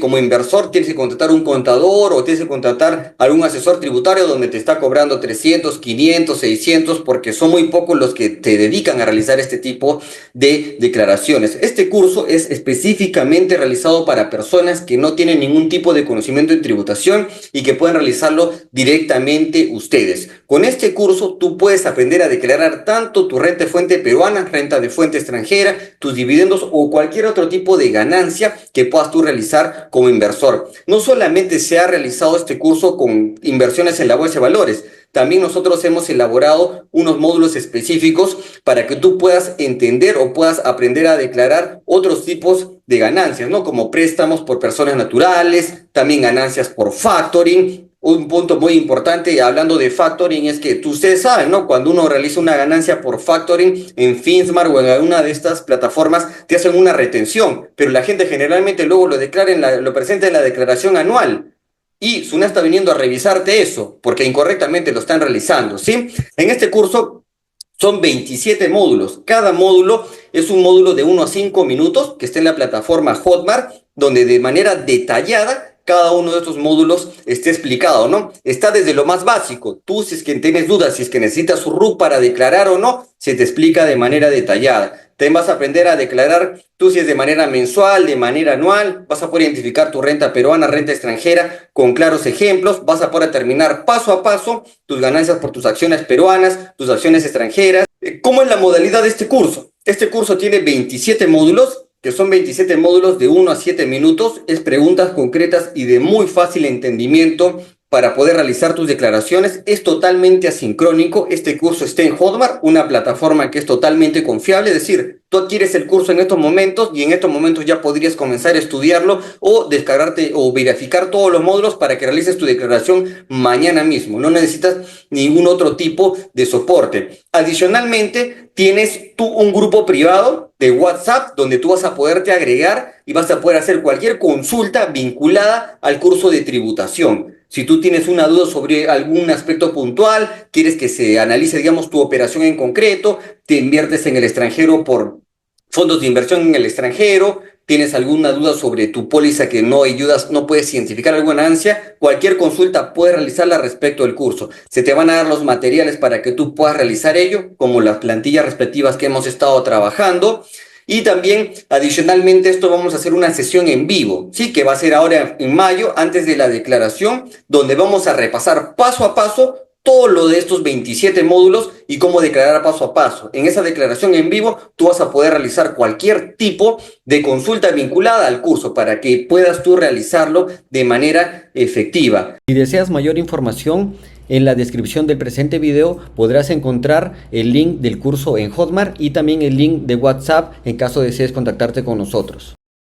como inversor tienes que contratar un contador o tienes que contratar algún asesor tributario donde te está cobrando 300, 500, 600, porque son muy pocos los que te dedican a realizar este tipo de declaraciones. Este curso es específicamente realizado para personas que no tienen ningún tipo de conocimiento en tributación y que pueden realizarlo directamente ustedes. Con este curso tú puedes aprender a declarar tanto tu renta de fuente peruana, renta de fuente extranjera, tus dividendos o cualquier otro tipo de ganancia que puedas tú realizar como inversor. No solamente se ha realizado este curso con inversiones en la bolsa de valores, también nosotros hemos elaborado unos módulos específicos para que tú puedas entender o puedas aprender a declarar otros tipos de ganancias, ¿no? Como préstamos por personas naturales, también ganancias por factoring. Un punto muy importante hablando de factoring es que ustedes saben, ¿no? Cuando uno realiza una ganancia por factoring en Finsmart o en alguna de estas plataformas, te hacen una retención, pero la gente generalmente luego lo declara lo presenta en la declaración anual. Y SUNA está viniendo a revisarte eso, porque incorrectamente lo están realizando, ¿sí? En este curso son 27 módulos. Cada módulo es un módulo de 1 a 5 minutos que está en la plataforma Hotmart, donde de manera detallada cada uno de estos módulos está explicado, ¿no? Está desde lo más básico. Tú, si es que tienes dudas, si es que necesitas un RUC para declarar o no, se te explica de manera detallada. También vas a aprender a declarar tú si es de manera mensual, de manera anual, vas a poder identificar tu renta peruana, renta extranjera con claros ejemplos, vas a poder determinar paso a paso tus ganancias por tus acciones peruanas, tus acciones extranjeras. ¿Cómo es la modalidad de este curso? Este curso tiene 27 módulos, que son 27 módulos de 1 a 7 minutos, es preguntas concretas y de muy fácil entendimiento para poder realizar tus declaraciones. Es totalmente asincrónico. Este curso está en Hotmart, una plataforma que es totalmente confiable. Es decir, tú adquieres el curso en estos momentos y en estos momentos ya podrías comenzar a estudiarlo o descargarte o verificar todos los módulos para que realices tu declaración mañana mismo. No necesitas ningún otro tipo de soporte. Adicionalmente, tienes tú un grupo privado de WhatsApp donde tú vas a poderte agregar y vas a poder hacer cualquier consulta vinculada al curso de tributación. Si tú tienes una duda sobre algún aspecto puntual, quieres que se analice, digamos, tu operación en concreto, te inviertes en el extranjero por fondos de inversión en el extranjero, tienes alguna duda sobre tu póliza que no ayudas, no puedes identificar alguna ganancia, cualquier consulta puedes realizarla respecto al curso. Se te van a dar los materiales para que tú puedas realizar ello, como las plantillas respectivas que hemos estado trabajando. Y también, adicionalmente, esto vamos a hacer una sesión en vivo, ¿sí? Que va a ser ahora en mayo, antes de la declaración, donde vamos a repasar paso a paso todo lo de estos 27 módulos y cómo declarar paso a paso. En esa declaración en vivo, tú vas a poder realizar cualquier tipo de consulta vinculada al curso para que puedas tú realizarlo de manera efectiva. Si deseas mayor información, en la descripción del presente video podrás encontrar el link del curso en Hotmart y también el link de WhatsApp en caso desees contactarte con nosotros.